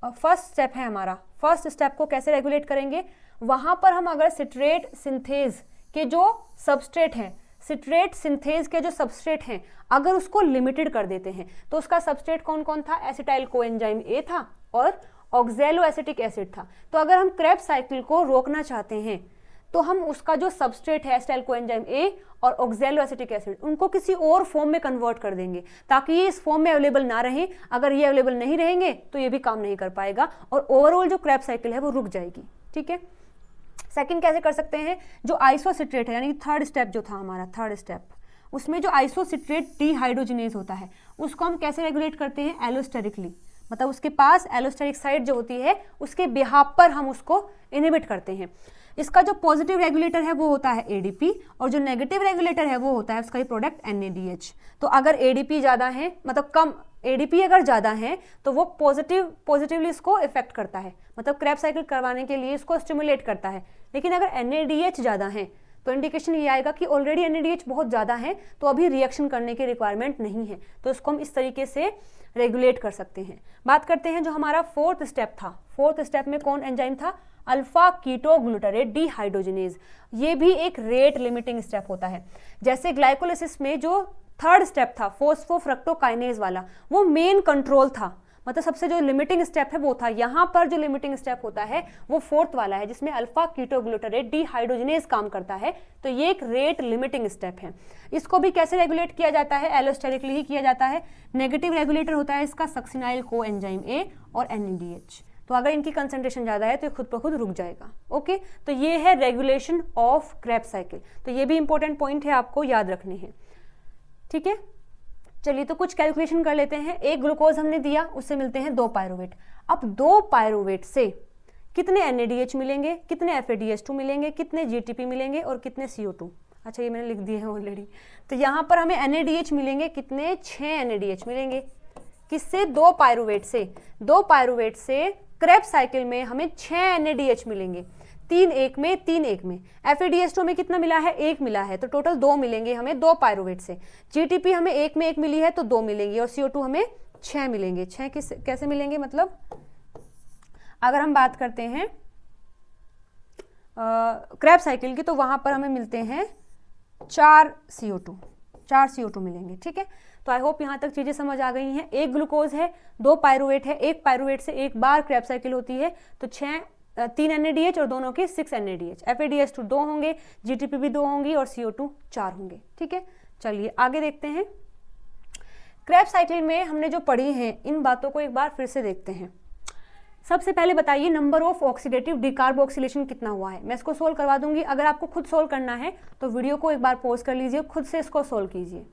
फर्स्ट स्टेप है हमारा, फर्स्ट स्टेप को कैसे रेगुलेट करेंगे? वहां पर हम अगर सिट्रेट सिंथेज के जो सबस्ट्रेट हैं, सिट्रेट सिंथेज के जो सबस्ट्रेट हैं, अगर उसको लिमिटेड कर देते हैं तो उसका सबस्ट्रेट कौन कौन था? एसिटाइल कोएंजाइम A था और ऑक्सैलो एसिटिक एसिड था। तो अगर हम क्रैब साइकिल को रोकना चाहते हैं तो हम उसका जो सबस्ट्रेट है एसिटाइल कोएंजाइम A और ऑक्सैलो एसिटिक एसिड, उनको किसी और फॉर्म में कन्वर्ट कर देंगे ताकि ये इस फॉर्म में अवेलेबल ना रहे। अगर ये अवेलेबल नहीं रहेंगे तो ये भी काम नहीं कर पाएगा और ओवरऑल जो क्रैब साइकिल है वो रुक जाएगी। ठीक है, सेकंड कैसे कर सकते हैं, जो आइसोसिट्रेट है यानी थर्ड स्टेप जो था हमारा, थर्ड स्टेप, उसमें जो आइसोसिट्रेट डिहाइड्रोजिनेज होता है उसको हम कैसे रेगुलेट करते हैं, एलोस्टेरिकली, मतलब उसके पास एलोस्टेरिक साइड जो होती है उसके बिहाफ पर हम उसको इनहिबिट करते हैं। इसका जो पॉजिटिव रेगुलेटर है वो होता है एडीपी और जो नेगेटिव रेगुलेटर है वो होता है उसका ही प्रोडक्ट एनएडीएच। तो अगर एडीपी ज़्यादा है, मतलब कम एडीपी अगर ज़्यादा है तो वो पॉजिटिवली इसको इफेक्ट करता है, मतलब क्रेब्स साइकिल करवाने के लिए इसको स्टिमुलेट करता है। लेकिन अगर एनएडीएच ज़्यादा है तो इंडिकेशन ये आएगा कि ऑलरेडी एनएडीएच बहुत ज़्यादा है तो अभी रिएक्शन करने की रिक्वायरमेंट नहीं है, तो इसको हम इस तरीके से रेगुलेट कर सकते हैं। बात करते हैं जो हमारा फोर्थ स्टेप था, फोर्थ स्टेप में कौन एंजाइम था, अल्फा कीटोग्लूटारेट डिहाइड्रोजिनेज। ये भी एक रेट लिमिटिंग स्टेप होता है। जैसे ग्लाइकोलिसिस में जो थर्ड स्टेप था फोस्फोफ्रक्टोकाइनेज वाला, वो मेन कंट्रोल था, मतलब सबसे जो लिमिटिंग स्टेप है वो था। यहाँ पर जो लिमिटिंग स्टेप होता है वो फोर्थ वाला है जिसमें अल्फा कीटोग्लूटारेट डिहाइड्रोजिनेज काम करता है। तो ये एक रेट लिमिटिंग स्टेप है। इसको भी कैसे रेगुलेट किया जाता है, एलोस्टेरिकली ही किया जाता है। नेगेटिव रेगुलेटर होता है इसका सक्सिनाइल कोएंजाइम ए और एनएडीएच। तो अगर इनकी कंसंट्रेशन ज़्यादा है तो ये खुद ब खुद रुक जाएगा। ओके, तो ये है रेगुलेशन ऑफ क्रेब्स साइकिल। तो ये भी इंपॉर्टेंट पॉइंट है, आपको याद रखने हैं। ठीक है, चलिए तो कुछ कैलकुलेशन कर लेते हैं। एक ग्लूकोज हमने दिया, उससे मिलते हैं 2 पायरुवेट। अब 2 पायरुवेट से कितने NADH मिलेंगे, कितने FADH2 मिलेंगे, कितने GTP मिलेंगे और कितने CO2। अच्छा, ये मैंने लिख दिए हैं ऑलरेडी। तो यहाँ पर हमें NADH मिलेंगे कितने, 6 NADH मिलेंगे। किससे, 2 पायरुवेट से। 2 पायरुवेट से क्रेब्स साइकिल में हमें 6 NADH मिलेंगे, 3 एक में 3 एक में। FADH2 में कितना मिला है, 1 मिला है, तो टोटल 2 मिलेंगे हमें 2 पायरुवेट से। GTP हमें 1 में 1 मिली है तो 2 मिलेंगी और CO2 हमें 6 मिलेंगे। 6 कैसे मिलेंगे, मतलब अगर हम बात करते हैं क्रेब्स साइकिल की तो वहां पर हमें मिलते हैं 4 CO2 मिलेंगे। ठीक है, तो आई होप यहाँ तक चीज़ें समझ आ गई हैं। एक ग्लूकोज है, 2 पायरुवेट है, एक पायरुवेट से एक बार क्रेब्स साइकिल होती है, तो 3 NADH और दोनों के 6 NADH। FADH2 2 होंगे, GTP भी 2 होंगी और CO2 4 होंगे। ठीक है, चलिए आगे देखते हैं। क्रेब्स साइकिल में हमने जो पढ़ी हैं इन बातों को एक बार फिर से देखते हैं। सबसे पहले बताइए नंबर ऑफ ऑक्सीडेटिव डिकार्बोक्सिलेशन कितना हुआ है। मैं इसको सोल्व करवा दूंगी। अगर आपको खुद सोल्व करना है तो वीडियो को एक बार पॉज कर लीजिए, खुद से इसको सोल्व कीजिए।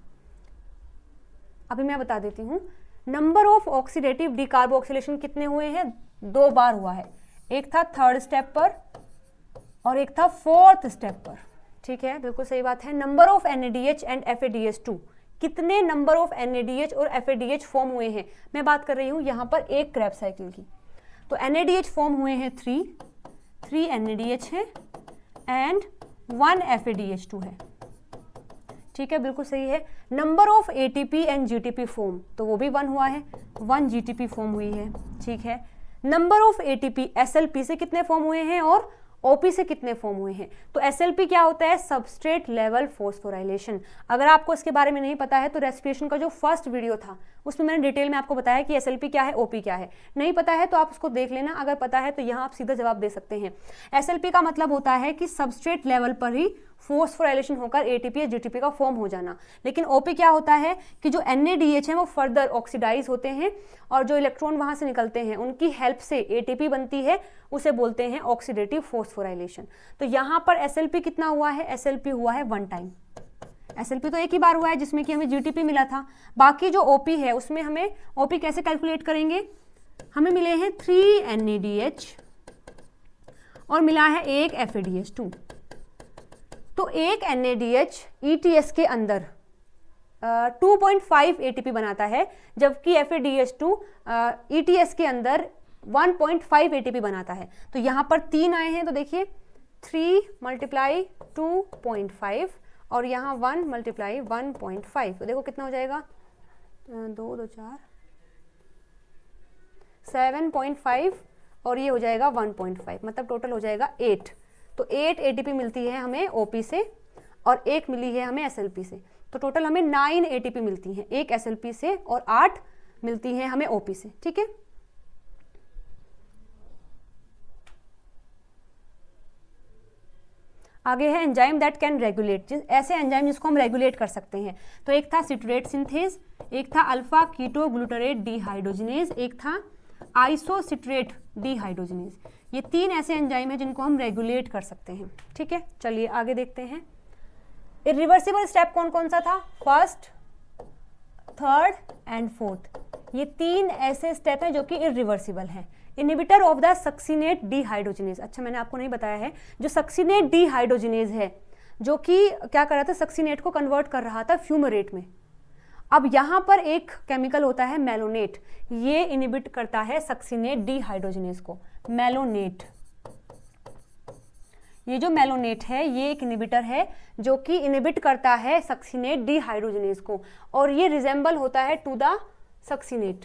अभी मैं बता देती हूँ। नंबर ऑफ ऑक्सीडेटिव डिकार्बोक्सिलेशन कितने हुए हैं, 2 बार हुआ है। एक था थर्ड स्टेप पर और एक था फोर्थ स्टेप पर। ठीक है, बिल्कुल सही बात है। Number of NADH and FADH2, कितने नंबर ऑफ NADH और FADH फॉर्म हुए हैं, मैं बात कर रही हूँ यहाँ पर एक क्रेब्स साइकिल की। तो NADH फॉर्म हुए हैं 3 NADH है एंड 1 FADH2 है। ठीक है, बिल्कुल सही है। Number of ATP and GTP form, तो वो भी 1 हुआ है, 1 GTP फॉर्म हुई है। ठीक है, नंबर ऑफ ATP SLP से कितने फॉर्म हुए हैं और OP से कितने फॉर्म हुए हैं। तो SLP क्या होता है, सबस्ट्रेट लेवल फॉस्फोराइलेशन। अगर आपको इसके बारे में नहीं पता है तो रेस्पिरेशन का जो फर्स्ट वीडियो था उसमें मैंने डिटेल में आपको बताया कि SLP क्या है, OP क्या है। नहीं पता है तो आप उसको देख लेना, अगर पता है तो यहाँ आप सीधा जवाब दे सकते हैं। SLP का मतलब होता है कि सबस्ट्रेट लेवल पर ही फोस्फोराइलेशन होकर ATP या GTP का फॉर्म हो जाना। लेकिन OP क्या होता है कि जो NADH है वो फर्दर ऑक्सीडाइज होते हैं और जो इलेक्ट्रॉन वहां से निकलते हैं उनकी हेल्प से ATP बनती है, उसे बोलते हैं ऑक्सीडेटिव फोस्फोराइलेशन। तो यहाँ पर SLP कितना हुआ है, SLP हुआ है 1 टाइम। SLP तो एक ही बार हुआ है जिसमें कि हमें GTP मिला था। बाकी जो OP है उसमें हमें OP कैसे कैलकुलेट करेंगे, हमें मिले हैं 3 NADH और मिला है 1 FADH2। तो एक NADH ETS के अंदर 2.5 ATP बनाता है, जबकि FADH2 ETS के अंदर 1.5 ATP बनाता है। तो यहाँ पर 3 आए हैं, तो देखिए 3 × 2.5 और यहाँ 1 × 1.5, तो देखो कितना हो जाएगा, 2 2 4 7.5 और ये हो जाएगा 1.5, मतलब टोटल हो जाएगा 8। तो 8 ATP मिलती है हमें OP से और 1 मिली है हमें SLP से। तो टोटल हमें 9 ATP मिलती हैं, 1 SLP से और 8 मिलती हैं हमें OP से। ठीक है, आगे है एंजाइम दैट कैन रेगुलेट, ऐसे एंजाइम जिसको हम रेगुलेट कर सकते हैं। तो एक था सिट्रेट सिंथेज, एक था अल्फा कीटोग्लूटारेट डिहाइड्रोजिनेज, एक था आइसोसिट्रेट डिहाइड्रोजिनेज। ये 3 ऐसे एंजाइम हैं जिनको हम रेगुलेट कर सकते हैं। ठीक है, चलिए आगे देखते हैं। इरिवर्सिबल स्टेप कौन कौन सा था? First, third and fourth. ये 3 ऐसे स्टेप हैं जो कि इरिवर्सिबल हैं। Inhibitor of the succinate dehydrogenase, अच्छा मैंने आपको नहीं बताया है, जो सक्सिनेट डीहाइड्रोजिनेज है जो कि क्या कर रहा था, सक्सिनेट को कन्वर्ट कर रहा था फ्यूमरेट में। अब यहाँ पर एक केमिकल होता है मेलोनेट, ये इनहिबिट करता है सक्सिनेट डीहाइड्रोजिनेज को। मेलोनेट, ये जो मेलोनेट है ये एक इनहिबिटर है जो कि इनहिबिट करता है सक्सिनेट डीहाइड्रोजिनेज को, और ये रिजेंबल होता है टू द सक्सिनेट,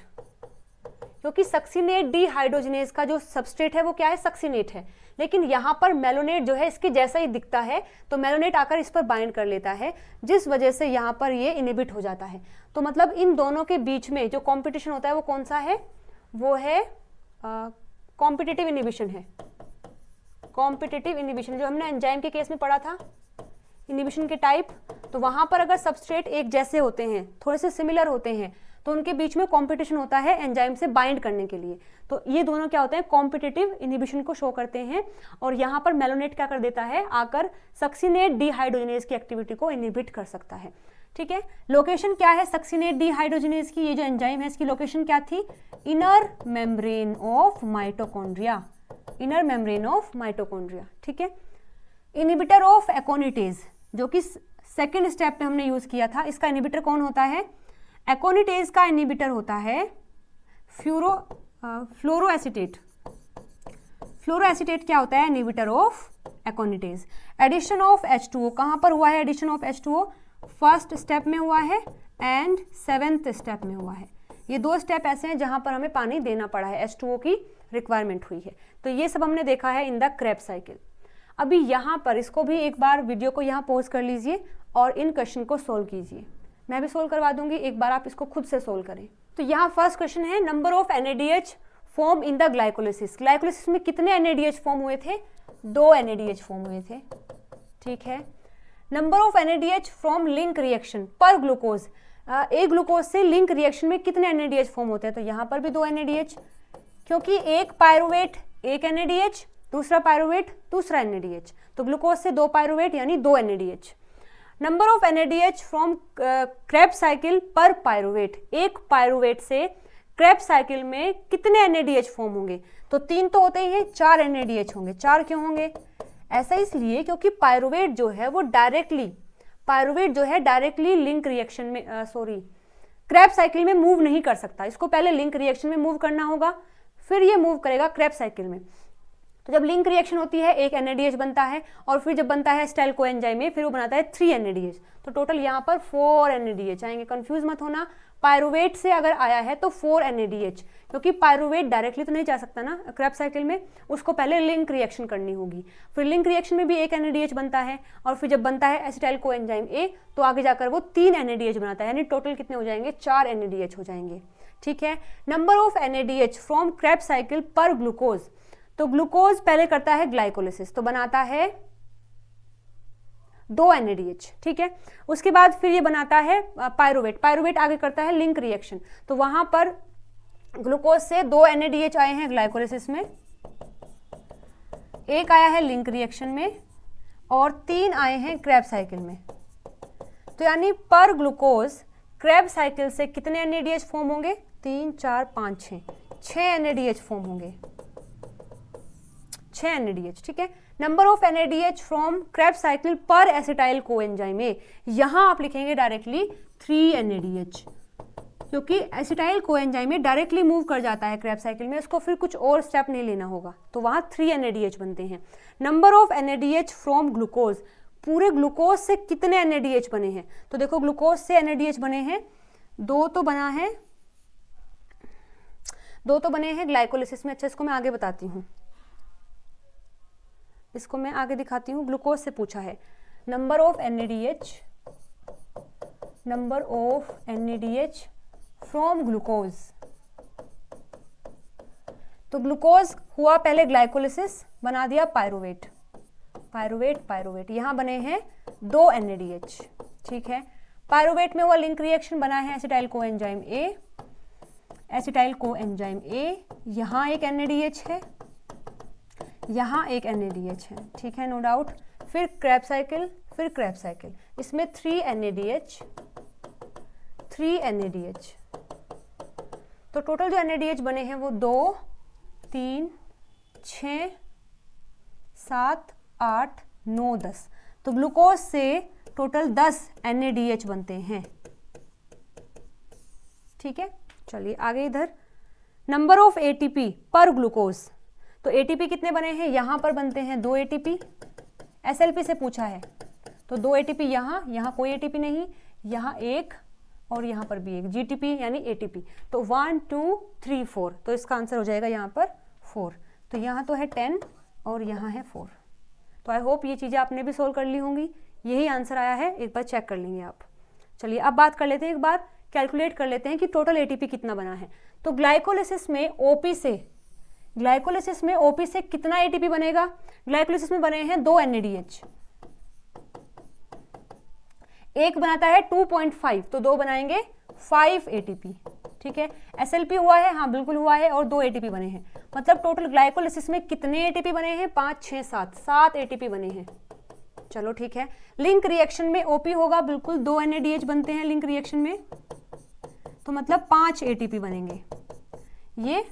क्योंकि सक्सिनेट डीहाइड्रोजिनेज का जो सबस्ट्रेट है वो क्या है, सक्सिनेट है। लेकिन यहाँ पर मेलोनेट जो है इसके जैसा ही दिखता है, तो मेलोनेट आकर इस पर बाइंड कर लेता है, जिस वजह से यहाँ पर ये इनहिबिट हो जाता है। तो मतलब इन दोनों के बीच में जो कॉम्पिटिशन होता है वो कौन सा है, वो है कॉम्पिटिटिव इनहिबिशन है। कॉम्पिटिटिव इनहिबिशन जो हमने एंजाइम के केस में पढ़ा था, इनहिबिशन के टाइप, तो वहां पर अगर सबस्ट्रेट एक जैसे होते हैं, थोड़े से सिमिलर होते हैं, तो उनके बीच में कॉम्पिटिशन होता है एंजाइम से बाइंड करने के लिए। तो ये दोनों क्या होते हैं, कॉम्पिटिटिव इनहिबिशन को शो करते हैं। और यहाँ पर मेलोनेट क्या कर देता है, आकर सक्सिनेट डीहाइड्रोजिनेज की एक्टिविटी को इनहिबिट कर सकता है। ठीक है, लोकेशन क्या है सक्सिनेट डीहाइड्रोजिनेज की, ये जो एंजाइम है इसकी लोकेशन क्या थी, inner membrane of mitochondria, inner membrane of mitochondria. ठीक है, इनहिबिटर ऑफ एकोनिटेज जो कि सेकेंड स्टेप पे हमने यूज किया था, इसका इनहिबिटर कौन होता है, एकोनिटेज का इनहिबिटर होता है फ्लोरोएसिटेट। फ्लोरोएसिटेट क्या होता है, inhibitor of aconitase. Addition of H2O कहाँ पर हुआ है, addition of H2O first step में हुआ है एंड 7th स्टेप में हुआ है। ये 2 स्टेप ऐसे हैं जहां पर हमें पानी देना पड़ा है, H2O की रिक्वायरमेंट हुई है। तो ये सब हमने देखा है इन द क्रेब्स साइकिल। अभी यहाँ पर इसको भी एक बार वीडियो को यहाँ पॉज कर लीजिए और इन क्वेश्चन को सोल्व कीजिए। मैं भी सोल्व करवा दूंगी, एक बार आप इसको खुद से सोल्व करें। तो यहाँ फर्स्ट क्वेश्चन है, number of NADH form in the glycolysis. Glycolysis में कितने NADH फॉर्म हुए थे, 2 NADH फॉर्म हुए थे। ठीक है, number of NADH from link reaction पर ग्लूकोज, एक ग्लूकोज से लिंक रिएक्शन में कितने NADH फॉर्म होते हैं, तो यहाँ पर भी 2 NADH, क्योंकि एक पायरुवेट एक NADH, दूसरा पायरुवेट दूसरा NADH, तो ग्लूकोज से 2 पायरुवेट यानी 2 NADH। Number of NADH from Krebs cycle पर पायरुवेट, एक पायरुवेट से क्रेब्स साइकिल में कितने NADH फॉर्म होंगे, तो 3 तो होते ही हैं, 4 NADH होंगे। 4 क्यों होंगे, ऐसा इसलिए क्योंकि पायरुवेट जो है डायरेक्टली लिंक रिएक्शन में क्रेब्स साइकिल में मूव नहीं कर सकता। इसको पहले लिंक रिएक्शन में मूव करना होगा, फिर ये मूव करेगा क्रेब्स साइकिल में। तो जब लिंक रिएक्शन होती है एक NADH बनता है, और फिर जब बनता है एसिटाइल कोएंजाइम में फिर वो बनाता है 3 NADH, तो टोटल यहाँ पर 4 NADH आएंगे। कंफ्यूज मत होना, पायरुवेट से अगर आया है तो 4 NADH, क्योंकि पायरुवेट डायरेक्टली तो नहीं जा सकता ना क्रेब्स साइकिल में, उसको पहले लिंक रिएक्शन करनी होगी। फिर लिंक रिएक्शन में भी एक NADH बनता है, और फिर जब बनता है एसिटाइल कोएंजाइम A तो आगे जाकर वो 3 NADH बनाता है, यानी टोटल कितने हो जाएंगे, 4 NADH हो जाएंगे। ठीक है, number of NADH from Krebs cycle पर ग्लूकोज, तो ग्लूकोज पहले करता है ग्लाइकोलिसिस, तो बनाता है 2 NADH। ठीक है, उसके बाद फिर ये बनाता है पायरुवेट आगे करता है लिंक रिएक्शन, तो वहां पर ग्लूकोज से 2 NADH आए हैं ग्लाइकोलिसिस में, एक आया है लिंक रिएक्शन में, और 3 आए हैं क्रेब्स साइकिल में। तो यानी पर ग्लूकोज क्रेब्स साइकिल से कितने NADH फॉर्म होंगे, 3 4 5 6 NADH फॉर्म होंगे, 6 NADH। ठीक है, number of NADH from Krebs cycle पर एसिटाइल कोएंजाइम में, यहां आप लिखेंगे डायरेक्टली 3 NADH, क्योंकि एसिटाइल कोएंजाइम में डायरेक्टली मूव कर जाता है क्रेब्स साइकिल में, उसको फिर कुछ और स्टेप नहीं लेना होगा, तो वहां 3 NADH बनते हैं। Number of NADH from glucose, पूरे ग्लूकोज से कितने NADH बने हैं, तो देखो ग्लूकोज से NADH बने हैं 2 तो बने हैं ग्लाइकोलिसिस में। अच्छा, इसको मैं आगे बताती हूँ, इसको मैं आगे दिखाती हूँ। ग्लूकोज से पूछा है number of NADH from glucose, तो ग्लूकोज हुआ पहले ग्लाइकोलिसिस, बना दिया पायरुवेट, यहां बने हैं 2 NADH। ठीक है, पायरुवेट में हुआ लिंक रिएक्शन, बना है एसिटाइल कोएंजाइम A, यहां एक NADH है, यहाँ एक NADH है, ठीक है, नो डाउट। फिर क्रैब साइकिल, फिर क्रैब साइकिल, इसमें 3 NADH, 3 NADH। तो टोटल जो NADH बने हैं वो 2, 3, 6, 7, 8, 9, 10। तो ग्लूकोज से टोटल 10 NADH बनते हैं, ठीक है। चलिए आगे इधर, नंबर ऑफ ATP पर ग्लूकोज। तो ATP कितने बने हैं, यहाँ पर बनते हैं 2 ATP, SLP से पूछा है, तो 2 ATP यहाँ, यहाँ कोई ATP नहीं, यहाँ एक और यहाँ पर भी एक, GTP यानी ATP। तो 1, 2, 3, 4, तो इसका आंसर हो जाएगा यहाँ पर 4। तो यहाँ तो है 10 और यहाँ है 4। तो आई होप ये चीज़ें आपने भी सोल्व कर ली होंगी, यही आंसर आया है, एक बार चेक कर लेंगे आप। चलिए अब बात कर लेते हैं, एक बार कैलकुलेट कर लेते हैं कि टोटल ATP कितना बना है। तो ग्लाइकोलिसिस में OP से कितना ATP बनेगा। ग्लाइकोलिसिस में बने हैं 2 NADH, एक बनाता है 2.5, तो 2 बनाएंगे 5 ATP, ठीक है। SLP हुआ है, हाँ बिल्कुल हुआ है, और 2 ATP बने हैं। मतलब टोटल ग्लाइकोलिसिस में कितने ATP बने हैं, 5, 6, 7 ATP बने हैं। चलो ठीक है। लिंक रिएक्शन में OP होगा, बिल्कुल 2 NADH बनते हैं लिंक रिएक्शन में, तो मतलब 5 ATP बनेंगे। ये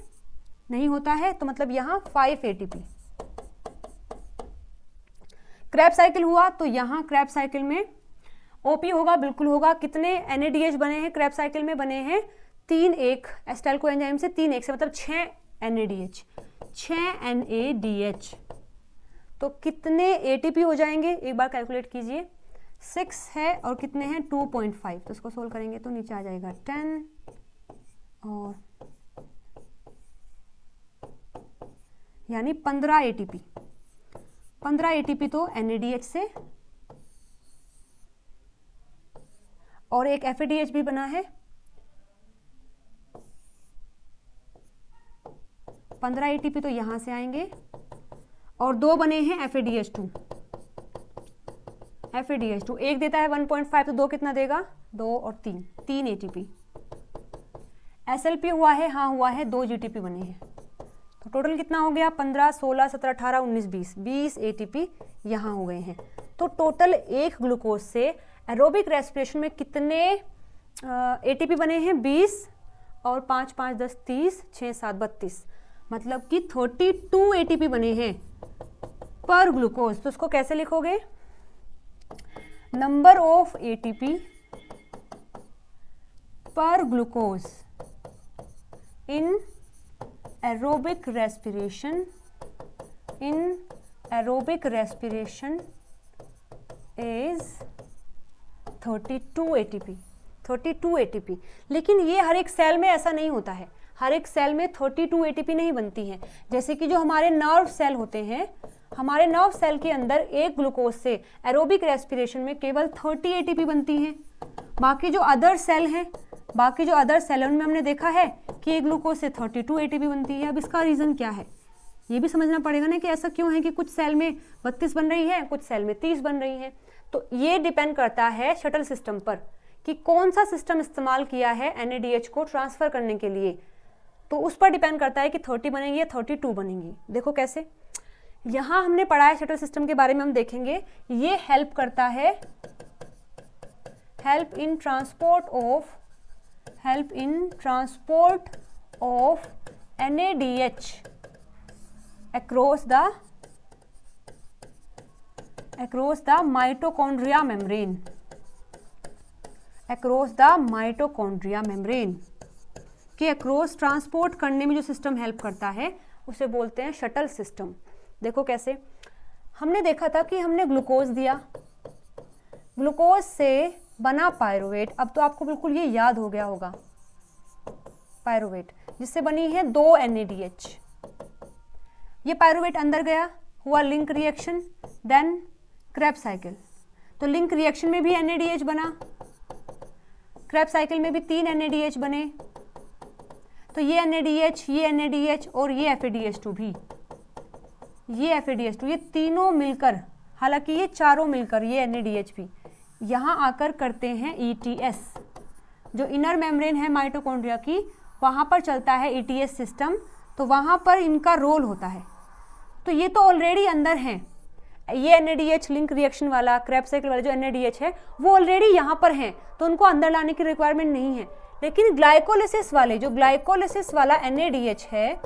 नहीं होता है तो मतलब यहाँ 5 ATP। क्रैब साइकिल हुआ तो यहाँ क्रैब साइकिल में OP होगा, बिल्कुल होगा। कितने NADH बने हैं क्रैब साइकिल में, बने हैं 3 1 एसिटाइल कोएंजाइम से 3 1 से, मतलब 6 NADH, 6 NADH। तो कितने ATP हो जाएंगे, एक बार कैलकुलेट कीजिए। 6 है और कितने हैं 2.5, तो इसको सोल्व करेंगे तो नीचे आ जाएगा 10 और यानी 15 ATP। 15 ATP तो NADH से, और एक FADH भी बना है। 15 ATP तो यहां से आएंगे, और 2 बने हैं FADH2। FADH2 एक देता है 1.5, तो 2 कितना देगा, 2 और 3 ATP। SLP हुआ है, हाँ हुआ है, 2 GTP बने हैं। तो टोटल कितना हो गया, 15, 16, 17, 18, 19, 20 ATP यहाँ हो गए हैं। तो टोटल एक ग्लूकोज से एरोबिक रेस्पिरेशन में कितने ATP बने हैं, 20, और 5, 5, 10, 30, 6, 7, 32, मतलब कि 32 ATP बने हैं पर ग्लूकोज। तो उसको कैसे लिखोगे, नंबर ऑफ ATP पर glucose in aerobic respiration is 32 ATP। 32 ATP। लेकिन ये हर एक सेल में ऐसा नहीं होता है, हर एक सेल में 32 ATP नहीं बनती है। जैसे कि जो हमारे नर्व सेल होते हैं, हमारे नर्व सेल के अंदर एक ग्लूकोज से एरोबिक रेस्पिरेशन में केवल 30 ATP बनती हैं। बाकी जो अदर सेल हैं, बाकी जो अदर सेल उनमें हमने देखा है कि एक ग्लूकोज से 32 ATP बनती है। अब इसका रीज़न क्या है, ये भी समझना पड़ेगा ना कि ऐसा क्यों है कि कुछ सेल में 32 बन रही है, कुछ सेल में 30 बन रही है। तो ये डिपेंड करता है शटल सिस्टम पर कि कौन सा सिस्टम इस्तेमाल किया है NADH को ट्रांसफ़र करने के लिए। तो उस पर डिपेंड करता है कि 30 बनेंगी या 32 बनेंगी। देखो कैसे, यहाँ हमने पढ़ा है शटल सिस्टम के बारे में, हम देखेंगे। ये हेल्प करता है, help in transport of NADH across the mitochondria membrane, के अक्रॉस ट्रांसपोर्ट करने में जो सिस्टम हेल्प करता है उसे बोलते हैं शटल सिस्टम। देखो कैसे, हमने देखा था कि हमने ग्लूकोज दिया, ग्लूकोज से बना पायरुवेट। अब तो आपको बिल्कुल ये याद हो गया होगा, पायरुवेट जिससे बनी है 2 NADH। ये पायरुवेट अंदर गया, हुआ link reaction, then Krebs cycle. तो लिंक रिएक्शन में भी NADH बना, क्रैब साइकिल में भी 3 NADH बने। तो ये NADH और ये FADH2 भी, ये FADH2, ये तीनों मिलकर, हालांकि ये चारों मिलकर, ये NADH भी यहाँ आकर करते हैं ETS। जो इनर मेम्ब्रेन है माइटोकॉन्ड्रिया की, वहाँ पर चलता है ETS सिस्टम, तो वहाँ पर इनका रोल होता है। तो तो ये तो ऑलरेडी अंदर है, ये NADH लिंक रिएक्शन वाला, क्रेब्स साइकिल वाला जो NADH है वो ऑलरेडी यहाँ पर है, तो उनको अंदर लाने की रिक्वायरमेंट नहीं है। लेकिन ग्लाइकोलिसिस वाले, जो ग्लाइकोलिसिस वाला NADH है,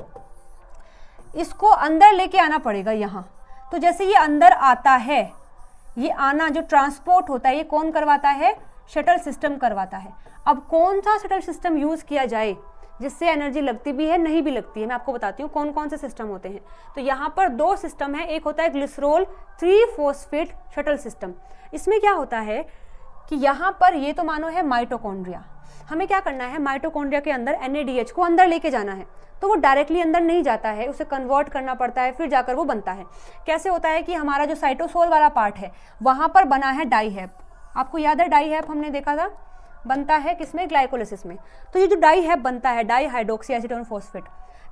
इसको अंदर लेके आना पड़ेगा यहाँ। तो जैसे ये अंदर आता है, ये आना जो ट्रांसपोर्ट होता है ये कौन करवाता है? शटल सिस्टम करवाता है। अब कौन सा शटल सिस्टम यूज किया जाए जिससे एनर्जी लगती भी है, नहीं भी लगती है, मैं आपको बताती हूँ कौन कौन से सिस्टम होते हैं। तो यहाँ पर दो सिस्टम है, एक होता है ग्लिसरॉल 3-फॉस्फेट शटल सिस्टम। इसमें क्या होता है कि यहाँ पर ये तो मानो है माइटोकॉन्ड्रिया, हमें क्या करना है, माइटोकॉन्ड्रिया के अंदर NADH को अंदर लेके जाना है। तो वो डायरेक्टली अंदर नहीं जाता है, उसे कन्वर्ट करना पड़ता है, फिर जाकर वो बनता है। कैसे होता है कि हमारा जो साइटोसोल वाला पार्ट है वहाँ पर बना है डाईहैप, आपको याद है डाईहैप हमने देखा था, बनता है किसमें? ग्लाइकोलिसिस में। तो ये जो डाईहैप बनता है, डाई हाइड्रोक्सी एसीटोन फॉस्फेट,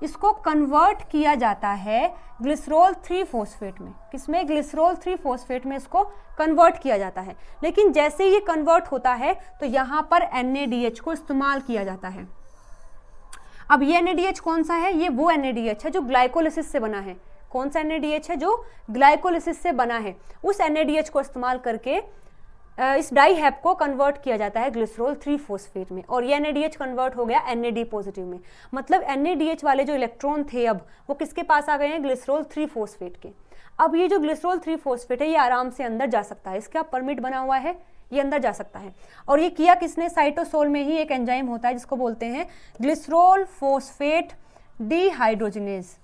इसको कन्वर्ट किया जाता है ग्लिसरॉल 3-फॉस्फेट में। किसमें? ग्लिसरॉल 3-फॉस्फेट में इसको कन्वर्ट किया जाता है। लेकिन जैसे ये कन्वर्ट होता है तो यहाँ पर NADH को इस्तेमाल किया जाता है। अब ये NADH कौन सा है? ये वो NADH है जो ग्लाइकोलिसिस से बना है। कौन सा NADH है? जो ग्लाइकोलिसिस से बना है। उस NADH को इस्तेमाल करके इस डाईहैप को कन्वर्ट किया जाता है ग्लिसरॉल 3-फॉस्फेट में, और ये NADH कन्वर्ट हो गया NAD पॉजिटिव में। मतलब NADH वाले जो इलेक्ट्रॉन थे अब वो किसके पास आ गए हैं? ग्लिसरॉल 3-फॉस्फेट के। अब ये जो ग्लिसरॉल 3-फॉस्फेट है ये आराम से अंदर जा सकता है, इसका परमिट बना हुआ है, ये अंदर जा सकता है। और ये किया किसने? साइटोसोल में ही एक एंजाइम होता है जिसको बोलते हैं ग्लिसरॉल फॉस्फेट डिहाइड्रोजिनेज।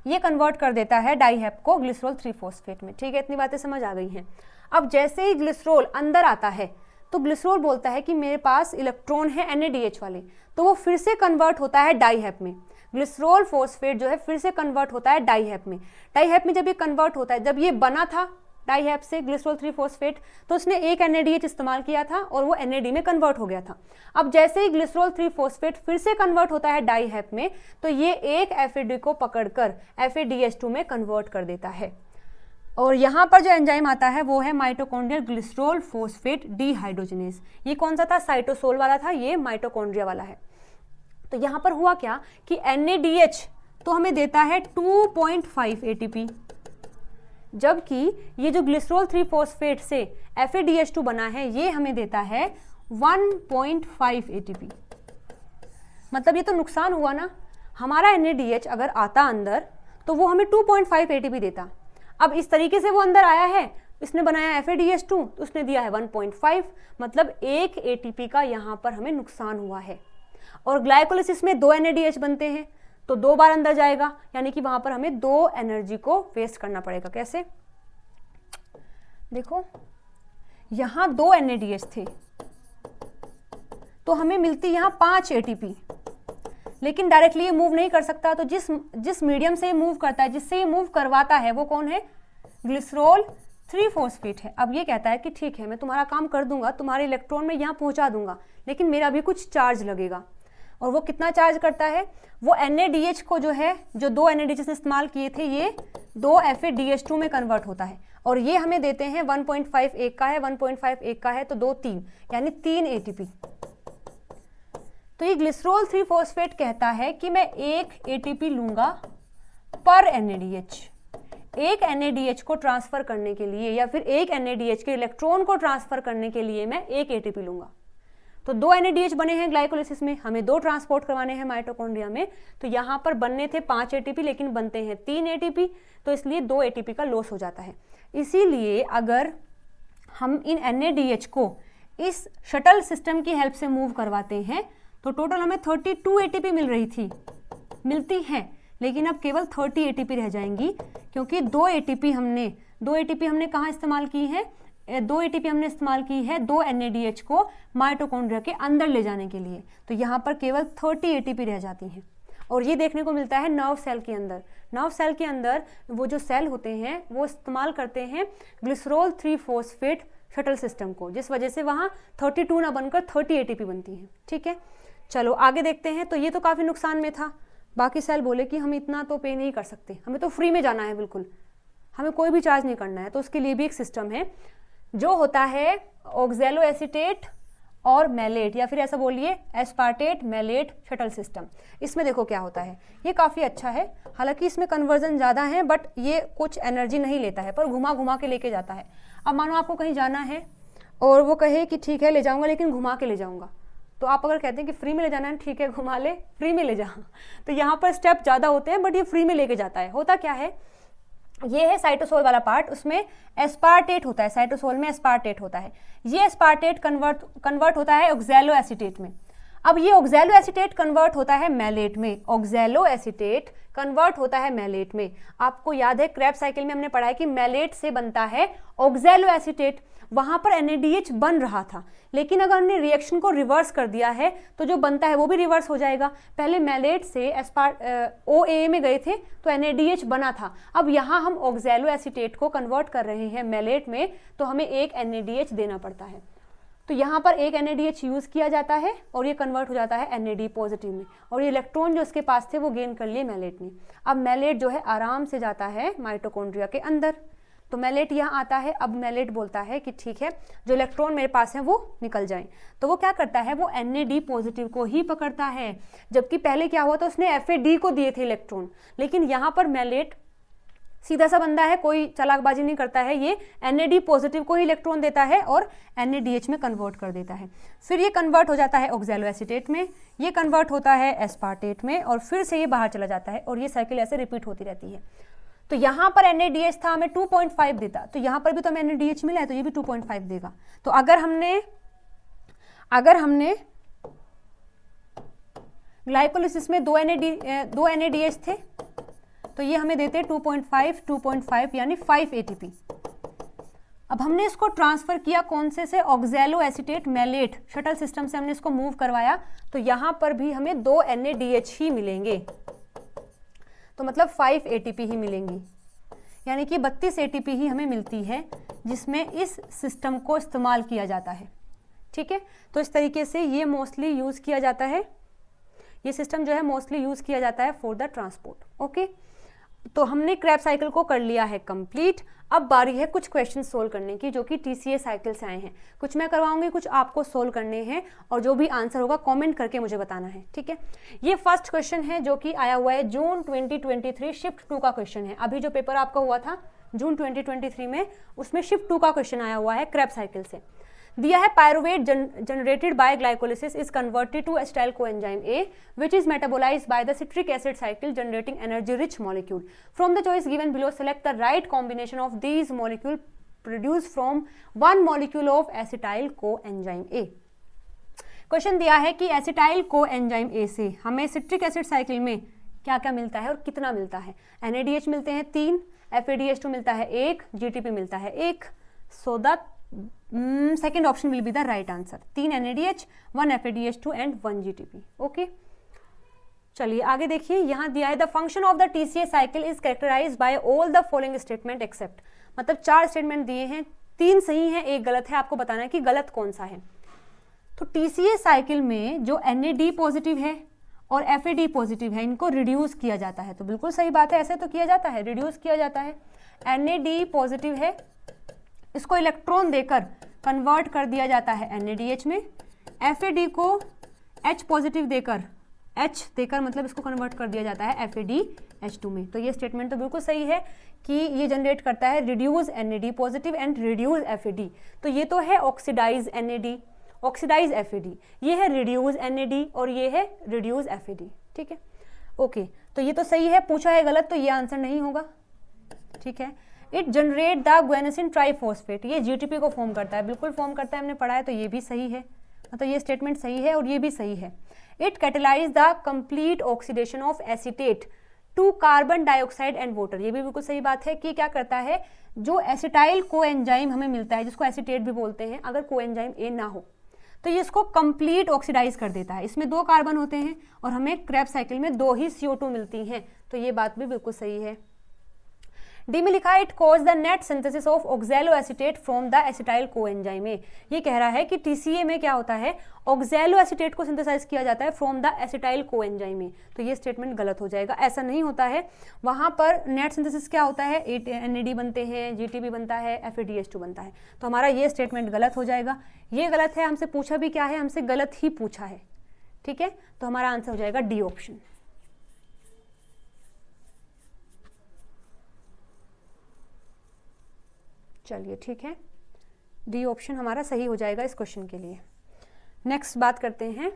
ये कन्वर्ट कर देता है डाईहैप को ग्लिसरॉल 3-फॉस्फेट में। ठीक है, इतनी बातें समझ आ गई हैं। अब जैसे ही ग्लिसरॉल अंदर आता है तो ग्लिसरॉल बोलता है कि मेरे पास इलेक्ट्रॉन है NADH वाले, तो वो फिर से कन्वर्ट होता है डाईहैप में। ग्लिसरॉल फॉस्फेट जो है फिर से कन्वर्ट होता है डाईहैप में। डाईहैप में जब ये कन्वर्ट होता है, जब ये बना था डाईहैप से ग्लिसरॉल 3-फॉस्फेट, तो उसने एक NADH इस्तेमाल किया था और वो NAD में कन्वर्ट हो गया था। अब जैसे ही ग्लिसरॉल 3-फॉस्फेट फिर से कन्वर्ट होता है डाईहैप में, तो ये एक FAD को पकड़कर FADH2 में कन्वर्ट कर देता है। और यहाँ पर जो एंजाइम आता है वो है माइटोकॉन्ड्रियल ग्लिसरॉल फॉस्फेट डिहाइड्रोजिनेज। ये कौन सा था? साइटोसोल वाला था, ये माइटोकॉन्ड्रिया वाला है। तो यहाँ पर हुआ क्या कि NADH तो हमें देता है 2.5 ATP, जबकि ये जो ग्लिसरॉल 3-फॉस्फेट से FADH2 बना है ये हमें देता है 1.5 ATP। मतलब ये तो नुकसान हुआ ना, हमारा NADH अगर आता अंदर तो वो हमें 2.5 ATP देता। अब इस तरीके से वो अंदर आया है, इसने बनाया FADH2 तो उसने दिया है 1.5, मतलब 1 ATP का यहाँ पर हमें नुकसान हुआ है। और ग्लाइकोलिसिस में 2 NADH बनते हैं तो 2 बार अंदर जाएगा, यानी कि वहां पर हमें 2 एनर्जी को वेस्ट करना पड़ेगा। कैसे? देखो यहाँ 2 NADH थे तो हमें मिलती यहाँ 5 ATP, लेकिन डायरेक्टली ये मूव नहीं कर सकता। तो जिस मीडियम से ये मूव करता है, जिससे ये मूव करवाता है, वो कौन है? ग्लिसरॉल 3-फॉस्फेट है। अब ये कहता है कि ठीक है मैं तुम्हारा काम कर दूंगा, तुम्हारे इलेक्ट्रॉन में यहाँ पहुंचा दूंगा, लेकिन मेरा भी कुछ चार्ज लगेगा। और वो कितना चार्ज करता है? वो NADH को जो है, जो 2 NADH इस्तेमाल किए थे, ये 2 FADH2 में कन्वर्ट होता है। और ये हमें देते हैं 1.5 एक का है, 1.5 एक का है, तो 2 3, यानी 3 ATP। तो ये ग्लिसरॉल 3-फॉस्फेट कहता है कि मैं 1 ATP लूंगा पर NADH। एक NADH को ट्रांसफर करने के लिए, या फिर एक NADH के इलेक्ट्रॉन को ट्रांसफर करने के लिए मैं 1 ATP लूंगा। तो 2 NADH बने हैं ग्लाइकोलिसिस में, हमें 2 ट्रांसपोर्ट करवाने हैं माइटोकॉन्ड्रिया में। तो यहाँ पर बनने थे 5 ATP, लेकिन बनते हैं 3 ATP, तो इसलिए 2 ATP का लॉस हो जाता है। इसीलिए अगर हम इन NADH को इस शटल सिस्टम की हेल्प से मूव करवाते हैं तो टोटल हमें 32 ATP मिलती हैं, लेकिन अब केवल 30 ATP रह जाएंगी, क्योंकि 2 ATP हमने कहाँ इस्तेमाल की है? 2 ATP हमने इस्तेमाल की है 2 NADH को माइटोकॉन्ड्रिया के अंदर ले जाने के लिए। तो यहाँ पर केवल 30 ATP रह जाती हैं। और ये देखने को मिलता है नर्व सेल के अंदर। नर्व सेल के अंदर वो जो सेल होते हैं वो इस्तेमाल करते हैं ग्लिसरॉल 3-फॉस्फेट शटल सिस्टम को, जिस वजह से वहाँ 32 ना बनकर 30 ATP बनती हैं। ठीक है, चलो आगे देखते हैं। तो ये तो काफ़ी नुकसान में था। बाकी सेल बोले कि हम इतना तो पे नहीं कर सकते, हमें तो फ्री में जाना है, बिल्कुल हमें कोई भी चार्ज नहीं करना है। तो उसके लिए भी एक सिस्टम है जो होता है ऑक्सैलो एसीटेट और मैलेट, या फिर ऐसा बोलिए एस्पार्टेट मैलेट शटल सिस्टम। इसमें देखो क्या होता है, ये काफ़ी अच्छा है, हालांकि इसमें कन्वर्जन ज़्यादा है बट ये कुछ एनर्जी नहीं लेता है, पर घुमा घुमा के लेके जाता है। अब मानो आपको कहीं जाना है और वो कहे कि ठीक है ले जाऊँगा लेकिन घुमा के ले जाऊँगा, तो आप अगर कहते हैं कि फ्री में ले जाना है, ठीक है घुमा ले, फ्री में ले जा, तो यहाँ पर स्टेप ज़्यादा होते हैं बट ये फ्री में लेके जाता है। होता क्या है, ये है साइटोसोल वाला पार्ट, उसमें एस्पार्टेट होता है, साइटोसोल में एस्पार्टेट होता है। ये एस्पार्टेट कन्वर्ट होता है ऑक्सैलो एसीटेट में। अब ये ऑक्सैलो एसीटेट कन्वर्ट होता है मैलेट में, ऑक्सैलो एसीटेट कन्वर्ट होता है मैलेट में। आपको याद है क्रेब्स साइकिल में हमने पढ़ा है कि मैलेट से बनता है ऑक्सैलो एसीटेट, वहां पर NADH बन रहा था, लेकिन अगर हमने रिएक्शन को रिवर्स कर दिया है तो जो बनता है वो भी रिवर्स हो जाएगा। पहले मैलेट से OAA में गए थे तो NADH बना था, अब यहाँ हम ऑक्सैलो एसीटेट को कन्वर्ट कर रहे हैं मैलेट में, तो हमें एक NADH देना पड़ता है। तो यहाँ पर एक NADH यूज़ किया जाता है और ये कन्वर्ट हो जाता है NAD पॉजिटिव में, और ये इलेक्ट्रॉन जो उसके पास थे वो गेन कर लिए मैलेट ने। अब मैलेट जो है आराम से जाता है माइटोकॉन्ड्रिया के अंदर, तो मैलेट यहाँ आता है। अब मैलेट बोलता है कि ठीक है जो इलेक्ट्रॉन मेरे पास है वो निकल जाएं, तो वो क्या करता है, वो NAD पॉजिटिव को ही पकड़ता है। जबकि पहले क्या हुआ था, उसने FAD को दिए थे इलेक्ट्रॉन, लेकिन यहाँ पर मैलेट सीधा सा बंदा है, कोई चालाकबाजी नहीं करता है, ये NAD पॉजिटिव को ही इलेक्ट्रॉन देता है और NADH में कन्वर्ट कर देता है। फिर ये कन्वर्ट हो जाता है ऑक्सैलो एसीटेट में, ये कन्वर्ट होता है एस्पार्टेट में, और फिर से ये बाहर चला जाता है, और ये साइकिल ऐसे रिपीट होती रहती है। तो यहाँ पर NADH था, हमें 2.5 देता, तो यहाँ पर भी तो हमें NADH मिला है, तो ये भी 2.5 देगा। तो अगर हमने ग्लाइकोलिसिस में दो NADH थे तो ये हमें देते 2.5 यानी 5 ATP। अब हमने इसको ट्रांसफर किया कौन से oxaloacetate malate shuttle system से हमने इसको मूव करवाया, तो यहाँ पर भी हमें 2 NADH ही मिलेंगे, तो मतलब 5 ATP ही मिलेंगी, यानी कि 32 ATP ही हमें मिलती है जिसमें इस सिस्टम को इस्तेमाल किया जाता है। ठीक है, तो इस तरीके से ये मोस्टली यूज़ किया जाता है, ये सिस्टम जो है मोस्टली यूज़ किया जाता है फॉर द ट्रांसपोर्ट। ओके, तो हमने क्रेब्स साइकिल को कर लिया है कंप्लीट। अब बारी है कुछ क्वेश्चन सोल्व करने की जो कि TCA साइकिल से आए हैं। कुछ मैं करवाऊंगी, कुछ आपको सोल्व करने हैं, और जो भी आंसर होगा कमेंट करके मुझे बताना है। ठीक है, ये फर्स्ट क्वेश्चन है जो कि आया हुआ है जून 2023 शिफ्ट 2 का क्वेश्चन है। अभी जो पेपर आपका हुआ था जून 2023 में, उसमें शिफ्ट 2 का क्वेश्चन आया हुआ है क्रेब्स साइकिल से। दिया है pyruvate generated by glycolysis is converted to acetyl coenzyme A which is metabolized by the citric acid cycle generating energy rich molecule. From the choice given below select the right combination of these molecule produced from one molecule of acetyl coenzyme A. Question दिया है कि acetyl coenzyme A से हमें citric acid cycle में क्या क्या मिलता है और कितना मिलता है। NADH मिलते हैं 3, FADH2 मिलता है 1, GTP मिलता है 1, so the second option will be the right answer. 3 NADH, 1 FADH2 and 1 GTP। Okay, चलिए आगे देखिए, यहाँ दिया है the function of the TCA cycle is characterize by all the following statement except, मतलब 4 स्टेटमेंट दिए हैं, 3 सही हैं, 1 गलत है, आपको बताना है कि गलत कौन सा है। तो TCA साइकिल में जो NAD पॉजिटिव है और FAD पॉजिटिव है इनको रिड्यूस किया जाता है, तो बिल्कुल सही बात है, ऐसे तो किया जाता है, रिड्यूस किया जाता है। NAD पॉजिटिव है, इसको इलेक्ट्रॉन देकर कन्वर्ट कर दिया जाता है NADH में। FAD को H पॉजिटिव देकर, H देकर मतलब इसको कन्वर्ट कर दिया जाता है FADH2 में। तो ये स्टेटमेंट तो बिल्कुल सही है कि ये जनरेट करता है reduce NAD positive and reduce FAD। तो ये तो है ऑक्सीडाइज NAD, ऑक्सीडाइज FAD, ये है रिड्यूस NAD और ये है रिड्यूस FAD। ठीक है, ओके, तो ये तो सही है, पूछा है गलत तो ये आंसर नहीं होगा। ठीक है, इट जनरेट द ग्वेनेसिन ट्राइफॉस्फेट, ये GTP को फॉर्म करता है, बिल्कुल फॉर्म करता है, हमने पढ़ा है, तो ये भी सही है, मतलब ये स्टेटमेंट सही है और ये भी सही है। It catalyze the complete oxidation of acetate to carbon dioxide and water, ये भी बिल्कुल सही बात है कि क्या करता है, जो एसिटाइल कोएंजाइम हमें मिलता है जिसको एसीटेट भी बोलते हैं, अगर कोएंजाइम A ना हो तो ये इसको कंप्लीट ऑक्सीडाइज कर देता है। इसमें 2 कार्बन होते हैं और हमें क्रेब्स साइकिल में 2 ही CO2 मिलती हैं, तो ये बात भी बिल्कुल सही है। डी में लिखा है it cause the net synthesis of oxaloacetate from the acetyl coenzyme. ये कह रहा है कि टीसीए में क्या होता है, ऑक्सैलोएसीटेट को सिंथेसाइज किया जाता है फ्रॉम द एसिटाइल कोएंजाइम में। तो ये स्टेटमेंट गलत हो जाएगा, ऐसा नहीं होता है। वहां पर नेट सिंथेसिस क्या होता है, NAD बनते हैं, GTP बनता है, FADH2 बनता है। तो हमारा ये स्टेटमेंट गलत हो जाएगा, ये गलत है। हमसे पूछा भी क्या है, हमसे गलत ही पूछा है, ठीक है। तो हमारा आंसर हो जाएगा डी ऑप्शन। चलिए ठीक है, डी ऑप्शन हमारा सही हो जाएगा इस क्वेश्चन के लिए। नेक्स्ट बात करते हैं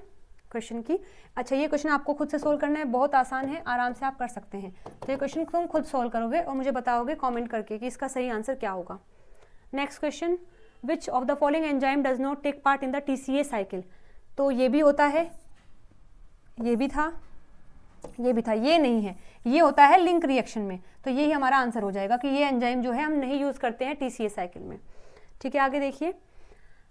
क्वेश्चन की। अच्छा, ये क्वेश्चन आपको खुद से सोल्व करना है, बहुत आसान है, आराम से आप कर सकते हैं। तो ये क्वेश्चन तुम खुद सोल्व करोगे और मुझे बताओगे कमेंट करके कि इसका सही आंसर क्या होगा। Next question, which of the following enzyme does not take part in the TCA cycle. तो ये भी होता है, ये भी था, ये भी था, ये नहीं है, ये होता है लिंक रिएक्शन में। तो यही हमारा आंसर हो जाएगा कि ये एंजाइम जो है हम नहीं यूज करते हैं TCA साइकिल में, ठीक है। आगे देखिए,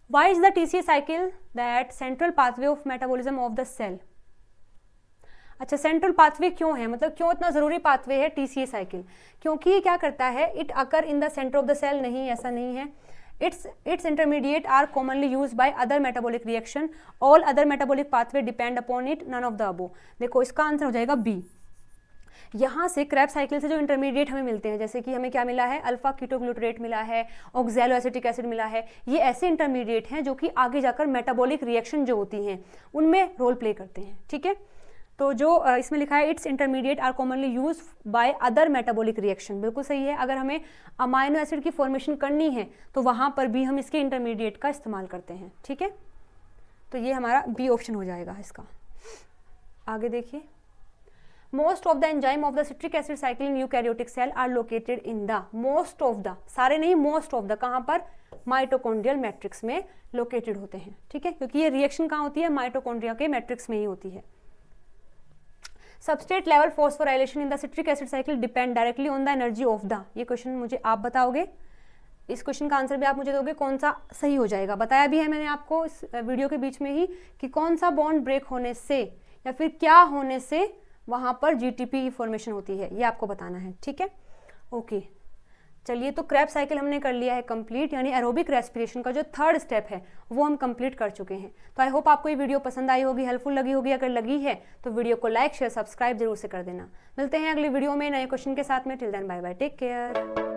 why is the TCA cycle that central pathway of metabolism of the cell. अच्छा, सेंट्रल पाथवे क्यों है, मतलब क्यों इतना जरूरी पाथवे है TCA साइकिल, क्योंकि ये क्या करता है, it occur in the centre of the cell. नहीं, ऐसा नहीं है। Its intermediate are commonly used by other metabolic reaction. All other metabolic pathway depend upon it. None of the above. देखो इसका आंसर हो जाएगा बी। यहाँ से Krebs साइकिल से जो इंटरमीडिएट हमें मिलते हैं, जैसे कि हमें क्या मिला है, अल्फा कीटोग्लूटरेट मिला है, ऑक्सैलोएसिटिक एसिड मिला है, ये ऐसे इंटरमीडिएट हैं जो कि आगे जाकर मेटाबॉलिक रिएक्शन जो होती हैं उनमें रोल प्ले करते हैं, ठीक है। तो जो इसमें लिखा है it's intermediate are commonly use by other metabolic reaction, बिल्कुल सही है। अगर हमें अमाइनो एसिड की फॉर्मेशन करनी है तो वहां पर भी हम इसके इंटरमीडिएट का इस्तेमाल करते हैं, ठीक है। तो ये हमारा बी ऑप्शन हो जाएगा इसका। आगे देखिए, most of the enzyme of the citric acid cycle in eukaryotic cell are located in the, most of the, सारे नहीं, मोस्ट ऑफ द, कहाँ पर, माइटोकॉन्ड्रियल मैट्रिक्स में लोकेटेड होते हैं, ठीक है, क्योंकि ये रिएक्शन कहाँ होती है, माइटोकॉन्ड्रिया के मैट्रिक्स में ही होती है। Substrate level phosphorylation in the citric acid cycle depend directly on the energy of the. ये क्वेश्चन मुझे आप बताओगे, इस क्वेश्चन का आंसर भी आप मुझे दोगे, कौन सा सही हो जाएगा। बताया भी है मैंने आपको इस वीडियो के बीच में ही कि कौन सा बॉन्ड ब्रेक होने से या फिर क्या होने से वहां पर GTP फॉर्मेशन होती है, ये आपको बताना है, ठीक है। ओके, चलिए, तो Krebs साइकिल हमने कर लिया है कंप्लीट, यानी एरोबिक रेस्पिरेशन का जो थर्ड स्टेप है वो हम कंप्लीट कर चुके हैं। तो आई होप आपको ये वीडियो पसंद आई होगी, हेल्पफुल लगी होगी। अगर लगी है तो वीडियो को लाइक, शेयर, सब्सक्राइब जरूर से कर देना। मिलते हैं अगली वीडियो में नए क्वेश्चन के साथ में। Till then bye bye, take care.